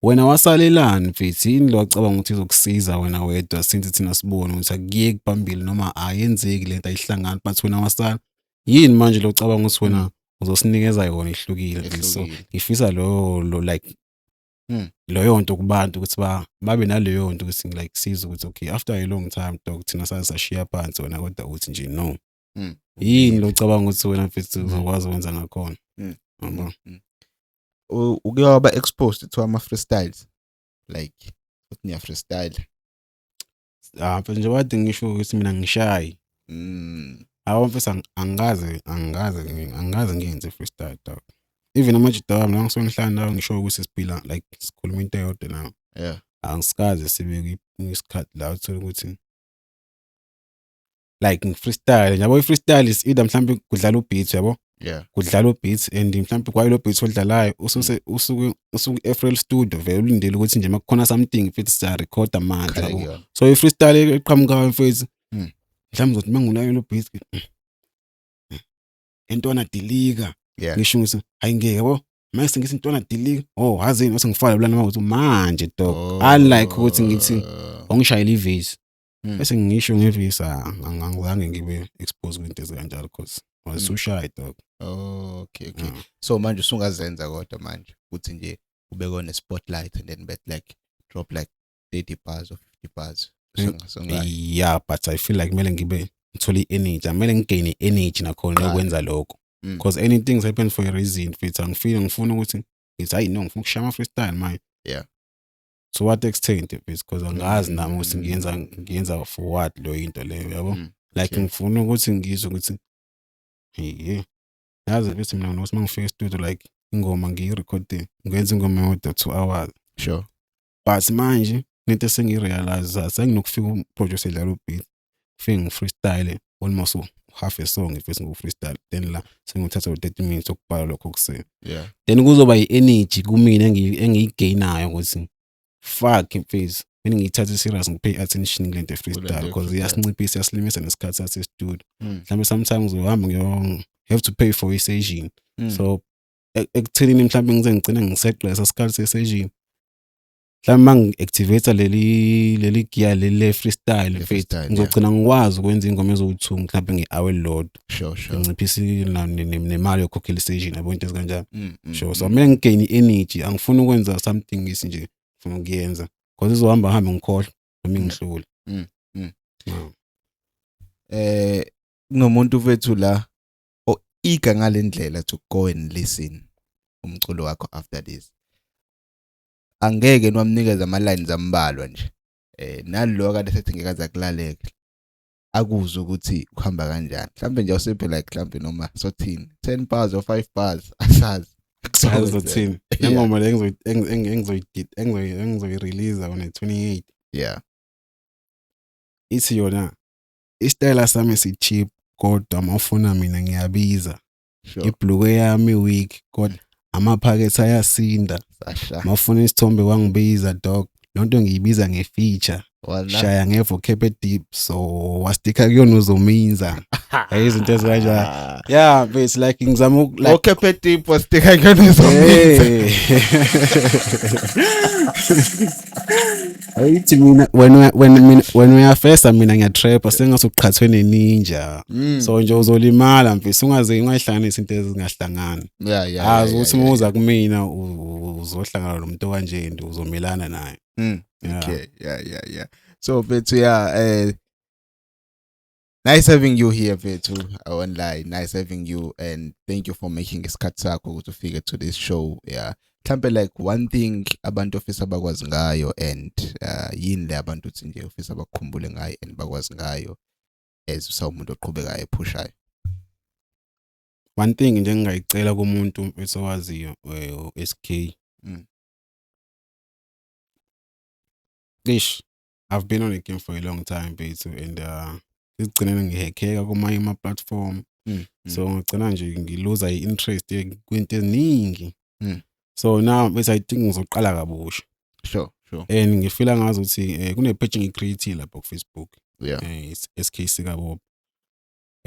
Speaker 2: wena wasalelani mfethu yini lo wacabanga ukuthi izokusiza wena wedwa since thina sibone ukuthi akuyeki phambili noma ayenzeki lento ayihlangani but wena wasala yini manje lo cabanga ukuthi wena uzosinikeza yona ihlukile. So ngifisa lo like loyo nto kubantu ukuthi babe naleyo nto ukuthi like siza ukuthi okay after a long time dog thina sashiya phansi wena kodwa uthi nje no yini lo cabanga ukuthi wena mfethu uzokwazi ukwenza ngakhona.
Speaker 1: Ukuyaba exposed to ama freestyles like uthi niya freestyle
Speaker 2: mfethu nje wadi ngisho ukuthi mina ngishayi abo mfethu angaze ngenze freestyle dog. Even amajita wami la ngisonhlala nawo ngisho ukuthi siphila like sikhuluma into eyodwa nawo.
Speaker 1: Yeah.
Speaker 2: Angisikaze sibe isikhathi la uthola ukuthi like freestyle yabo freestyle is either mhlambe kudlala ubeat yabo.
Speaker 1: Yeah.
Speaker 2: Kudlala ubeat and mhlambe kwayilo beat odlalayo usuke eFRL studio vele ulindele ukuthi nje makukhona something futhi siya recorda manje yabo. So i-freestyle eqhamukayo mfethu mhlambe uzothi mangulayo lo beat Intwana Diliga. Ngisho ukuthi hayi ngeke yabo mase ngithi Intwana Diliga hazini bese ngifala bulana manje manje dog unlike ukuthi ngithi ongishayela ivisi bese ngisho ngevisa angizange ngibe expose kwinto ezikanjalo because wasushaya dog.
Speaker 1: Okay. So manje usungazenza kodwa manje ukuthi nje ube kone spotlight and then bet like drop like 30 bars or 50 bars.
Speaker 2: Yeah, but I feel like mele ngibe ngithole energy, mele ngigain energy nakhona ukwenza lokho because anything happens for a reason fit ngifuna ukuthi ngithi hayi no ngifuna ukushaya ama freestyle manje.
Speaker 1: Yeah.
Speaker 2: To what extent because angazi nami ukuthi ngiyenza for what lo into leyo yabo like ngifuna ukuthi ngizwe ukuthi yazi bese mina nginokuthi mangifika studio like ingoma ngiyirecord ngenza ingoma yodwa 2 hours.
Speaker 1: Sure.
Speaker 2: But manje into sengirealize senginokufika umproducer edlala ubeat fika ngifreestyle almost half a song if ngufreestyle then la sengithatha 30 minutes ukubhala lokho kusena.
Speaker 1: Yeah.
Speaker 2: Then kuzoba i-energy kumina engiyigainayo ukuthi fuck mfethu mina ngiyithatha serious ngipay attention kulento freestyle because iyasinciphisa yasilimisa nesikhathi sathi studio. Mhlawumbe sometimes uhamba have to pay for i-session. So ekuthelini mhlawumbe ngize ngicina ngiseqla lesikhathi se-session mhlawumbe mangi-activate leli gear le freestyle mfethu ngizogcina ngikwazi ukwenza ingoma ezo2 mhlawumbe nge-hour load.
Speaker 1: Sure.
Speaker 2: Nginciphisa nemali yokukhokhela i-session yabo into ezikanjalo. Sure. So mina ngigain energy angifuni ukwenza something nje ngifuna ukuyenza because izohamba ngikhohle noma ngihlule.
Speaker 1: Ngomuntu wethu la iga ngalendlela to go and listen umculo wakho after this angeke nwamnikeza ama lines ambalwa nje nalo kade sethi ngekaza kulaleke akuzwe ukuthi kuhamba kanjani mhlambe nje usiphe like mhlambe noma sothini 10 bars or 5 bars asazi
Speaker 2: Azothini. Nengoma le engizoyi-release on the 28th.
Speaker 1: Yeah.
Speaker 2: Ithi yona istyle sami si-cheap kodwa amafuna mina ngiyabiza.
Speaker 1: Sure.
Speaker 2: Ibhluke yami weak kodwa amaphakethe ayasinda.
Speaker 1: Sasha.
Speaker 2: Mafuna isithombe kwangibiza dog. Lonto ngiyibiza ngefeature. Shaya ngevo keep it deep so wastika kuyona uzominza. Izinto ezikanjalo. Yeah, but it's like ngizama like
Speaker 1: keep it deep wastika kuyona uzominza.
Speaker 2: Ayithi mina when uyafesa mina ngiyatrap sengasoqhathwe neninja. So nje uzolimala mfisi ungayihlanganisa into ezingahlangana.
Speaker 1: Yeah.
Speaker 2: Azi ukuthi muza kumina uzohlangana nomuntu kanje nje uzomelana naye.
Speaker 1: Okay. Yeah. So Bethu, nice having you here, Bethu. I won't lie. Nice having you, and thank you for making isikhathi sakho to figure to this show. Yeah. Mhlambe like one thing abantu ofisa bakwazi ngayo and yini le abantu uthi nje ofisa bakukhumbule ngayo and bakwazi ngayo as usawumuntu oqhubekayo epushayo.
Speaker 2: One thing nje engingayicela kumuntu esowaziyo SK. I've been on the game for a long time, Bethu, and ngigcina ngihackeka kumanye ama-platform. So ngigcina nje ngiluza i-interest kwinto eziningi. So now bese I think ngizoqala kabusha.
Speaker 1: Sure.
Speaker 2: And ngifila ngazi ukuthi kune-page ngicreate lapha ku Facebook.
Speaker 1: Yeah.
Speaker 2: It's SK Sikabopha.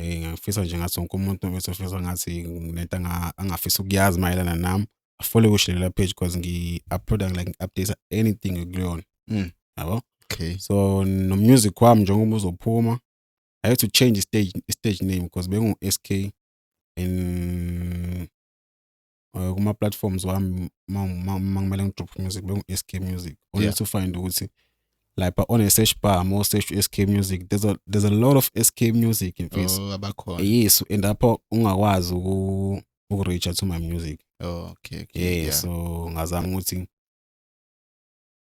Speaker 2: Ngifisa nje ngathi wonke umuntu bese ufisa ngathi nento angafisa ukuyazi mayelana nami. Follow kusho le page because ngi-uploada like updates anything ekuyona. Yabo?
Speaker 1: Okay.
Speaker 2: So no music wami njengoba uzophuma I had to change the stage name because bengu SK and kuma platforms wami mangimele ngidrop music bengu SK Music. Only to find ukuthi like on a search bar more search SK Music there's a lot of SK Music in face.
Speaker 1: Abakhona.
Speaker 2: Yes, and lapho ungakwazi reach out to my music.
Speaker 1: Okay.
Speaker 2: Yeah, so ngazama ukuthi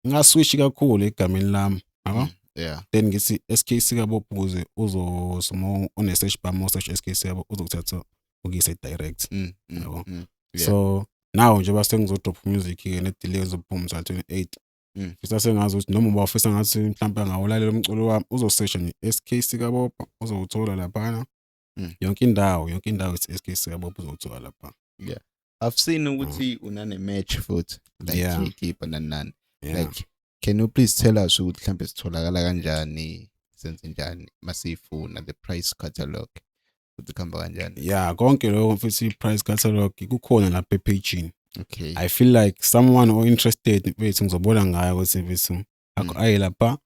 Speaker 2: ngaswitch kakhulu egameni lami, yabo?
Speaker 1: Yeah.
Speaker 2: Then ngithi SK Sikabopha ukuze uzosumo on a search bar more search SK Sikabopha uzokuthatha ukise direct. Yabo? So now njengoba sengizodrop music ke ne delay uzophuma mhla 28. Fisa sengazi ukuthi noma ubafisa ngathi mhlawumbe angawulalela umculo wami uzosearch SK Sikabopha uzowuthola lapha. Yonke indawo it's SK Sikabopha uzowuthola lapha.
Speaker 1: Yeah. I've seen ukuthi unane match foot like keep and like can you please tell us ukuthi mhlambe sitholakala kanjani senze njani masifuna the price catalog ukuthi khamba kanjani?
Speaker 2: Yeah, konke lokho mfisi price catalog kukhona lapha epage.
Speaker 1: Okay.
Speaker 2: I feel like someone or interested mfethu ngizobona ngayo ukuthi mfethu ayi lapha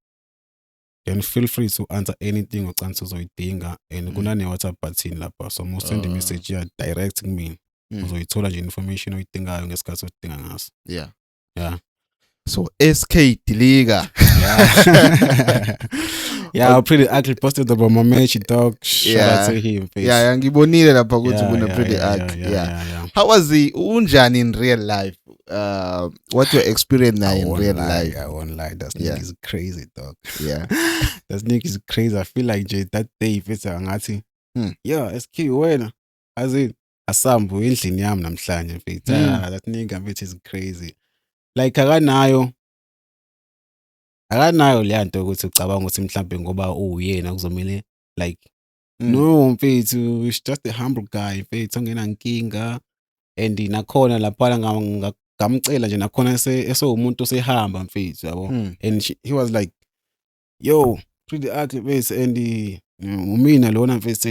Speaker 2: then feel free to answer anything ocansi uzoyidinga and kunane WhatsApp button lapha so most send the message ya direct kimi uzoyithola nje information oyidingayo ngesikhathi odinga ngaso. Yeah.
Speaker 1: So SK Diliga.
Speaker 2: Yeah, Pretty Ugly posted about my match dog. Shout out to him.
Speaker 1: Yeah, ngibonile lapha ukuthi kuna Pretty Ugly. Yeah. How was the unjani in real life? What your experience now in real life?
Speaker 2: I won't lie. That nigga is crazy, dog.
Speaker 1: Yeah.
Speaker 2: That nigga is crazy. I feel like that day if it's ngathi. Yeah, SK wena. As in asambu endlini yami namhlanje mfethu. That nigga mfethu is crazy. Like akanayo le nto ukuthi ucabanga ukuthi mhlambe ngoba uyena kuzomela like no mfethu is just a humble guy mfethu ongena nkinga and nakhona lapha ngamcela nje nakhona esewumuntu osehamba mfethu yabo and he was like yo Pretty Ugly mfethu and umina lona mfethu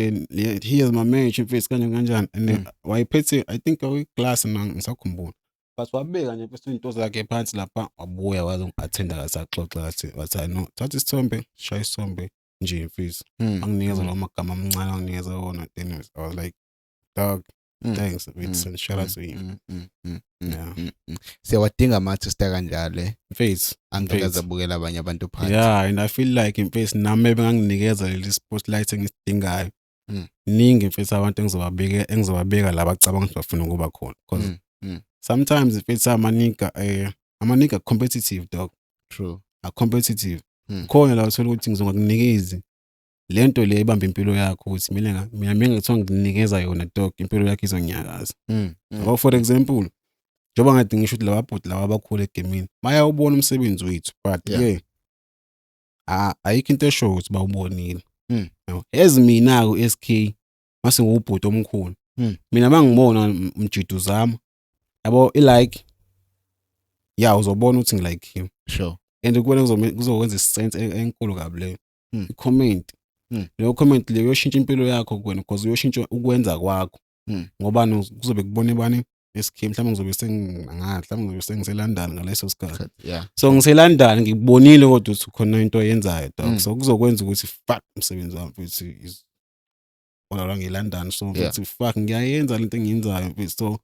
Speaker 2: he is my man mfethu kanjani and wayiphethe I think class ngisakhumbula but wabeka nje mfethu into zakhe phansi lapha wabuya waze ungathenda kasaxoxa wathi no thatha isithombe shaya isithombe nje mfethu anginikeza lo magama amancane anginikeza wona then I was like dog thanks and shout out to him.
Speaker 1: Siyawadinga amathi sita kanjalo
Speaker 2: mfethu
Speaker 1: angikazabukela abanye abantu phansi.
Speaker 2: Yeah, and I feel like mfethu nami benganginikeza leli spotlight engisidingayo ningi mfethu abantu engizobabeka la bacabanga ukuthi bafuna ukuba khona because sometimes if it's amanika competitive dog.
Speaker 1: True.
Speaker 2: A competitive. Khona la uthola ukuthi ngizokunikeza lento le ibamba impilo yakho ukuthi mina ngithiwa nginikeza yona dog impilo yakho izonyakaza. For example, njengoba ngathi ngisho ukuthi laba bhuti laba abakhulu egemini bayawubona umsebenzi wethu but ke ayikho into esho ukuthi bawubonile. As mina ku SK mase ngubhuti omkhulu. Mina mangibona umjidu zami yabo like uzobona ukuthi ngilike him.
Speaker 1: Sure.
Speaker 2: And kuzokwenza isense enkulu kabi leyo. I-comment. Leyo comment leyo yoshintsha impilo yakho kuwena because uyoshintsha ukwenza kwakho. Ngoba kuzobe kubona ibani SK mhlawumbe ngizobe mhlawumbe sengiseLondon ngaleso sikhathi. So ngiseLondon ngikubonile kodwa ukuthi khona into oyenzayo dog. So kuzokwenza ukuthi fuck umsebenzi wami futhi is ola ngiLondon so futhi fuck ngiyayenza lento engiyenzayo futhi so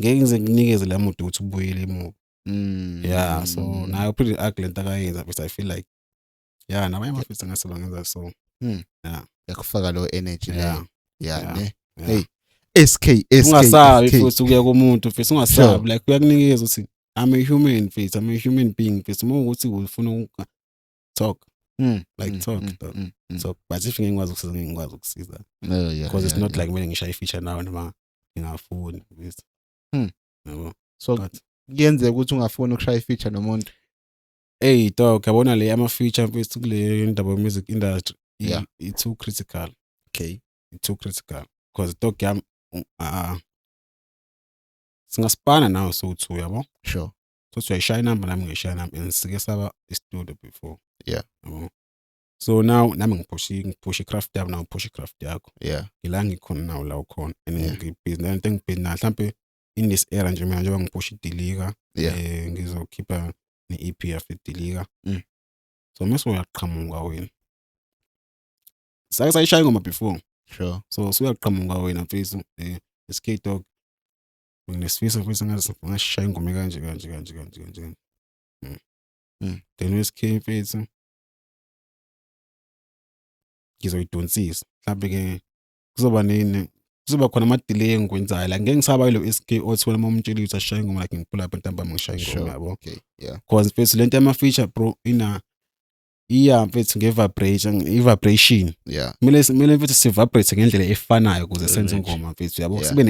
Speaker 2: ngeke ngize nginikeze la muntu ukuthi ubuyele emuva. So nayo pretty ugly into akayenza but I feel like nabanye bafisa ngasebenza so
Speaker 1: yakufaka lo energy la ne.
Speaker 2: Hey
Speaker 1: SK
Speaker 2: ungasabi futhi ukuya komuntu futhi ungasabi like uyakunikeza ukuthi I'm a human futhi I'm a human being futhi uma ukuthi ufuna talk like talk so but if ngingakwazi ukusiza ngingakwazi ukusiza because it's not like mina ngishaya feature nawe noma ngingafuni futhi yabo
Speaker 1: so kuyenzeka ukuthi ungafuni ukushaya feature nomuntu.
Speaker 2: Hey dog yabona le ama feature futhi kule indaba music industry it's too critical. It's too critical because dog yam singaspana nawe so two yabo.
Speaker 1: Sure.
Speaker 2: So uyashaya number nami ngishaya number and sike saba studio before.
Speaker 1: Yabo.
Speaker 2: So now nami ngipush craft yami now push craft yakho. Ila ngikhona now la ukhona and ngibhizinisi into engibhizinisi mhlambe in this era nje mina njengoba ngipush idiliga ngizokhipha ne-EP after idiliga. So mase uyaqhamuka wena. Sake sayishaya ngoma before.
Speaker 1: Sure.
Speaker 2: So uyaqhamuka wena mfethu SK dog. Nginesifiso futhi ngashaya ingoma kanje. Then SK mfethu ngizoyidonsisa mhlawumbe ke kuzoba khona ama delay engikwenzayo la ngeke ngisaba lo SK othi wena umtshela ukuthi ashaya ingoma like ngiphula up entambama ngishaya ingoma yabo. Because mfethu lento ama feature bro mfethu nge-vibration. Kumele mfethu si-vibrate ngendlela efanayo ukuze senze ingoma mfethu yabo. Sibe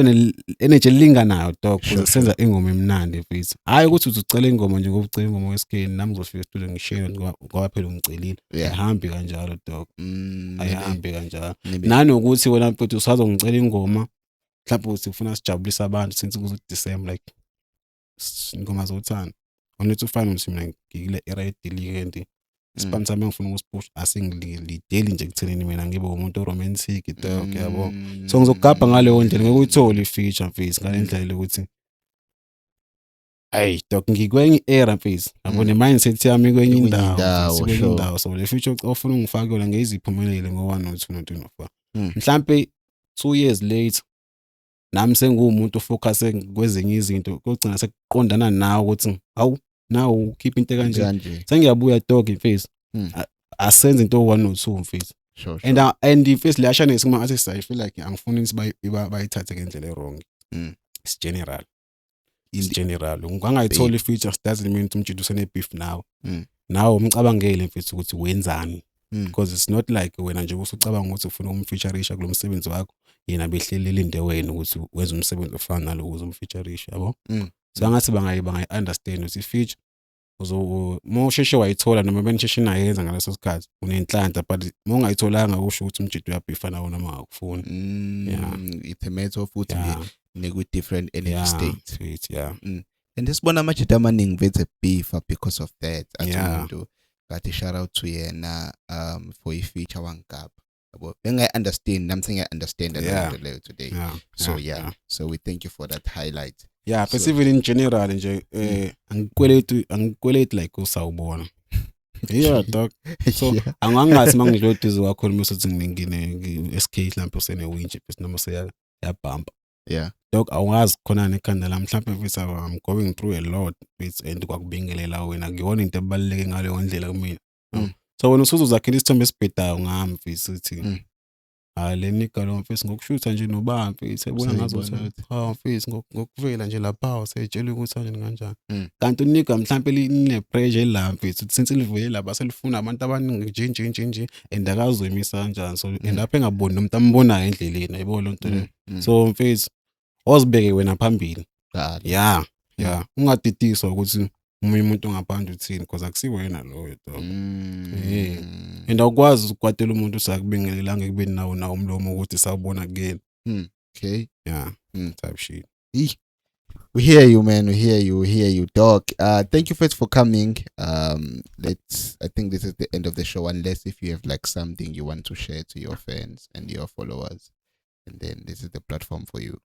Speaker 2: ne-energy elinganayo dog ukuze senza ingoma emnandi mfethu. Hayi ukuthi uzucela ingoma nje ngoba ucela ingoma weSK nami ngizofika studio ngishare ngoba phela ungicelile. Ayihambi kanjalo dog. Ayihambi kanjalo. Nanokuthi wena mfethu usazongicela ingoma mhlawumbe uthi ufuna sijabulisa abantu since kuze December like ingoma zothanda. Onethu ufana ukuthi mina ngikile era ediliga and isipani sami ngifuna ukusipush asingilideli nje kuthenini mina ngibe umuntu oromantic dog yabo. So ngizogabha ngaleyo ndlela ngeke uyithole ifeature mfethu ngalendlela ukuthi hey dog ngikwenye era mfethu yabo ne mindset yami kwenye indawo so le feature ofuna ungifake yona ngeziphumelele ngo1 no 2 no 3 no 4 mhlambe 2 years later nami sengumuntu ofocus kwezinye izinto kugcina sekuqondana nawe ukuthi hawu now keep into kanje sengiyabuya dog mfethu asenze into 1 no 2 mfethu and ifirst lashaness kuma athi I feel like angifuni ukuthi bayithathe ngendlela wrong. It's general ungangayithola features doesn't mean ukuthi umjidu usene beef nawe umcabangele mfethu ukuthi wenzani because it's not like wena nje usucabanga ukuthi ufuna umfeatureisha kulo msebenzi wakho yena behlele linde wena ukuthi wenze umsebenzi ofana nalo ukuze umfeatureisha yabo. So angathi bangayi understand ukuthi feature mosheshe wayithola noma benisheshe nayenza ngaleso sikhathi unenhlanhla but mongayitholanga usho ukuthi umjidu uyabifa nawo noma akufuni.
Speaker 1: It's a matter of futhi ne different energy states. And sibona amajida amaningi vethe beef because of that. Athi got a shout out to yena for a feature wangaba yabo bengayi understand nami sengiya-understand leyo today. So we thank you for that highlight.
Speaker 2: But even in general nje angikweleti like usawubona dog. So angangathi mangidlodize wakhona ukuthi ngingine SK mhlawumbe usene winch bese noma yabhampa dog awazi khona nekhanda la mhlawumbe mfethu I'm going through a lot bits and kwakubingelela wena ngiyona into ebaluleke ngaleyo ndlela kumina. So wena usuzakhela isithombe esibhedayo ngami mfethu uthi le nigga lo mfethu ngokushutha nje noba mfethu ebona ngazo mfethu ngokuvela nje lapha usejela ukuthi kanjani kanjani kanti unika mhlawumbe line pressure la mfethu since livule lapha selifuna abantu abaningi nje and akazoyimisa kanjani so lapha engaboni nomuntu ambonayo endleleni yabo lonto le. So mfethu ozibeke wena phambili yeah ungadidiswa ukuthi umunye umuntu ongaphandle uthini because akusiwena loyo dog. And awukwazi ukukwatela umuntu usakubingelelanga ekubeni nawo umlomo ukuthi sawubona again.
Speaker 1: Okay.
Speaker 2: Yeah. Type shit.
Speaker 1: We hear you, man. We hear you, dog. Thank you first for coming. I think this is the end of the show, unless if you have like something you want to share to your fans and your followers, and then this is the platform for you.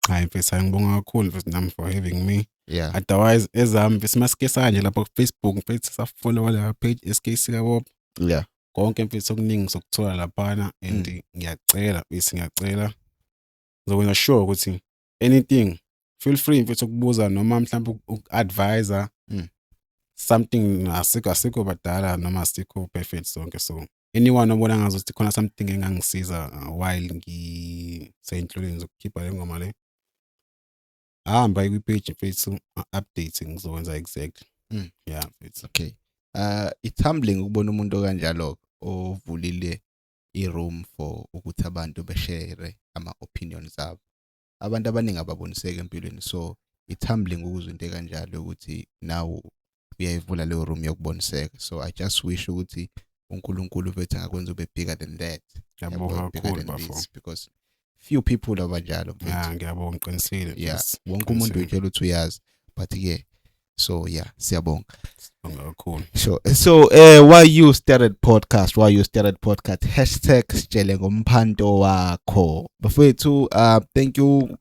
Speaker 2: Hayi mfethu ngibonga kakhulu mfethu nami for having me.
Speaker 1: Yeah.
Speaker 2: Otherwise ezami mfethu maske sanje lapha ku Facebook mfethu safollow la page SK Sikabop.
Speaker 1: Yeah.
Speaker 2: Konke mfethu okuningi sokuthola laphana and ngiyacela ngizokwenza sure ukuthi anything feel free mfethu ukubuza noma mhlawumbe uku-advisor something asikho badala noma asikho perfect sonke so anyone obona ngazuthi khona something engangisiza while ngiseyinhloleni zokukhipha le ngoma le hamba kwi-page mfethu updating ngizokwenza exact. Yeah mfethu.
Speaker 1: Okay. It's humbling ukubona umuntu kanjalo ovulile i-room for ukuthi abantu beshare ama opinions abo. Abantu abaningi ababoniseke empilweni so it's humbling ukuzwa into kanjalo ukuthi now uyayivula leyo room yokuboniseka. So I just wish ukuthi uNkulunkulu bethu angakwenza ube bigger than that.
Speaker 2: Ngiyabonga kakhulu bafo.
Speaker 1: Because few people abanjalo mfethu.
Speaker 2: Yeah ngiyabonga qinisile.
Speaker 1: Yeah. Wonke umuntu uyitshela ukuthi uyazi but so yeah siyabonga.
Speaker 2: Cool.
Speaker 1: Sure. So why you started podcast #sitshele ngomphanto wakho. Bafethu thank you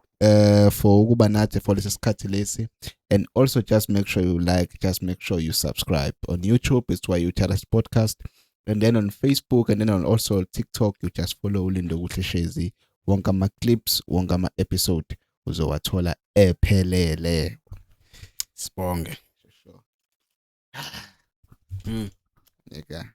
Speaker 1: for ukuba nathi for lesi sikhathi lesi, and also just make sure you like, just make sure you subscribe on YouTube. It's why you tell us podcast, and then on Facebook, and then on also TikTok you just follow Lindo Kuhleshezi. Wonke ama clips, wonke ama episode uzowathola ephelele.
Speaker 2: Sibonge.
Speaker 1: Sure. Nigga.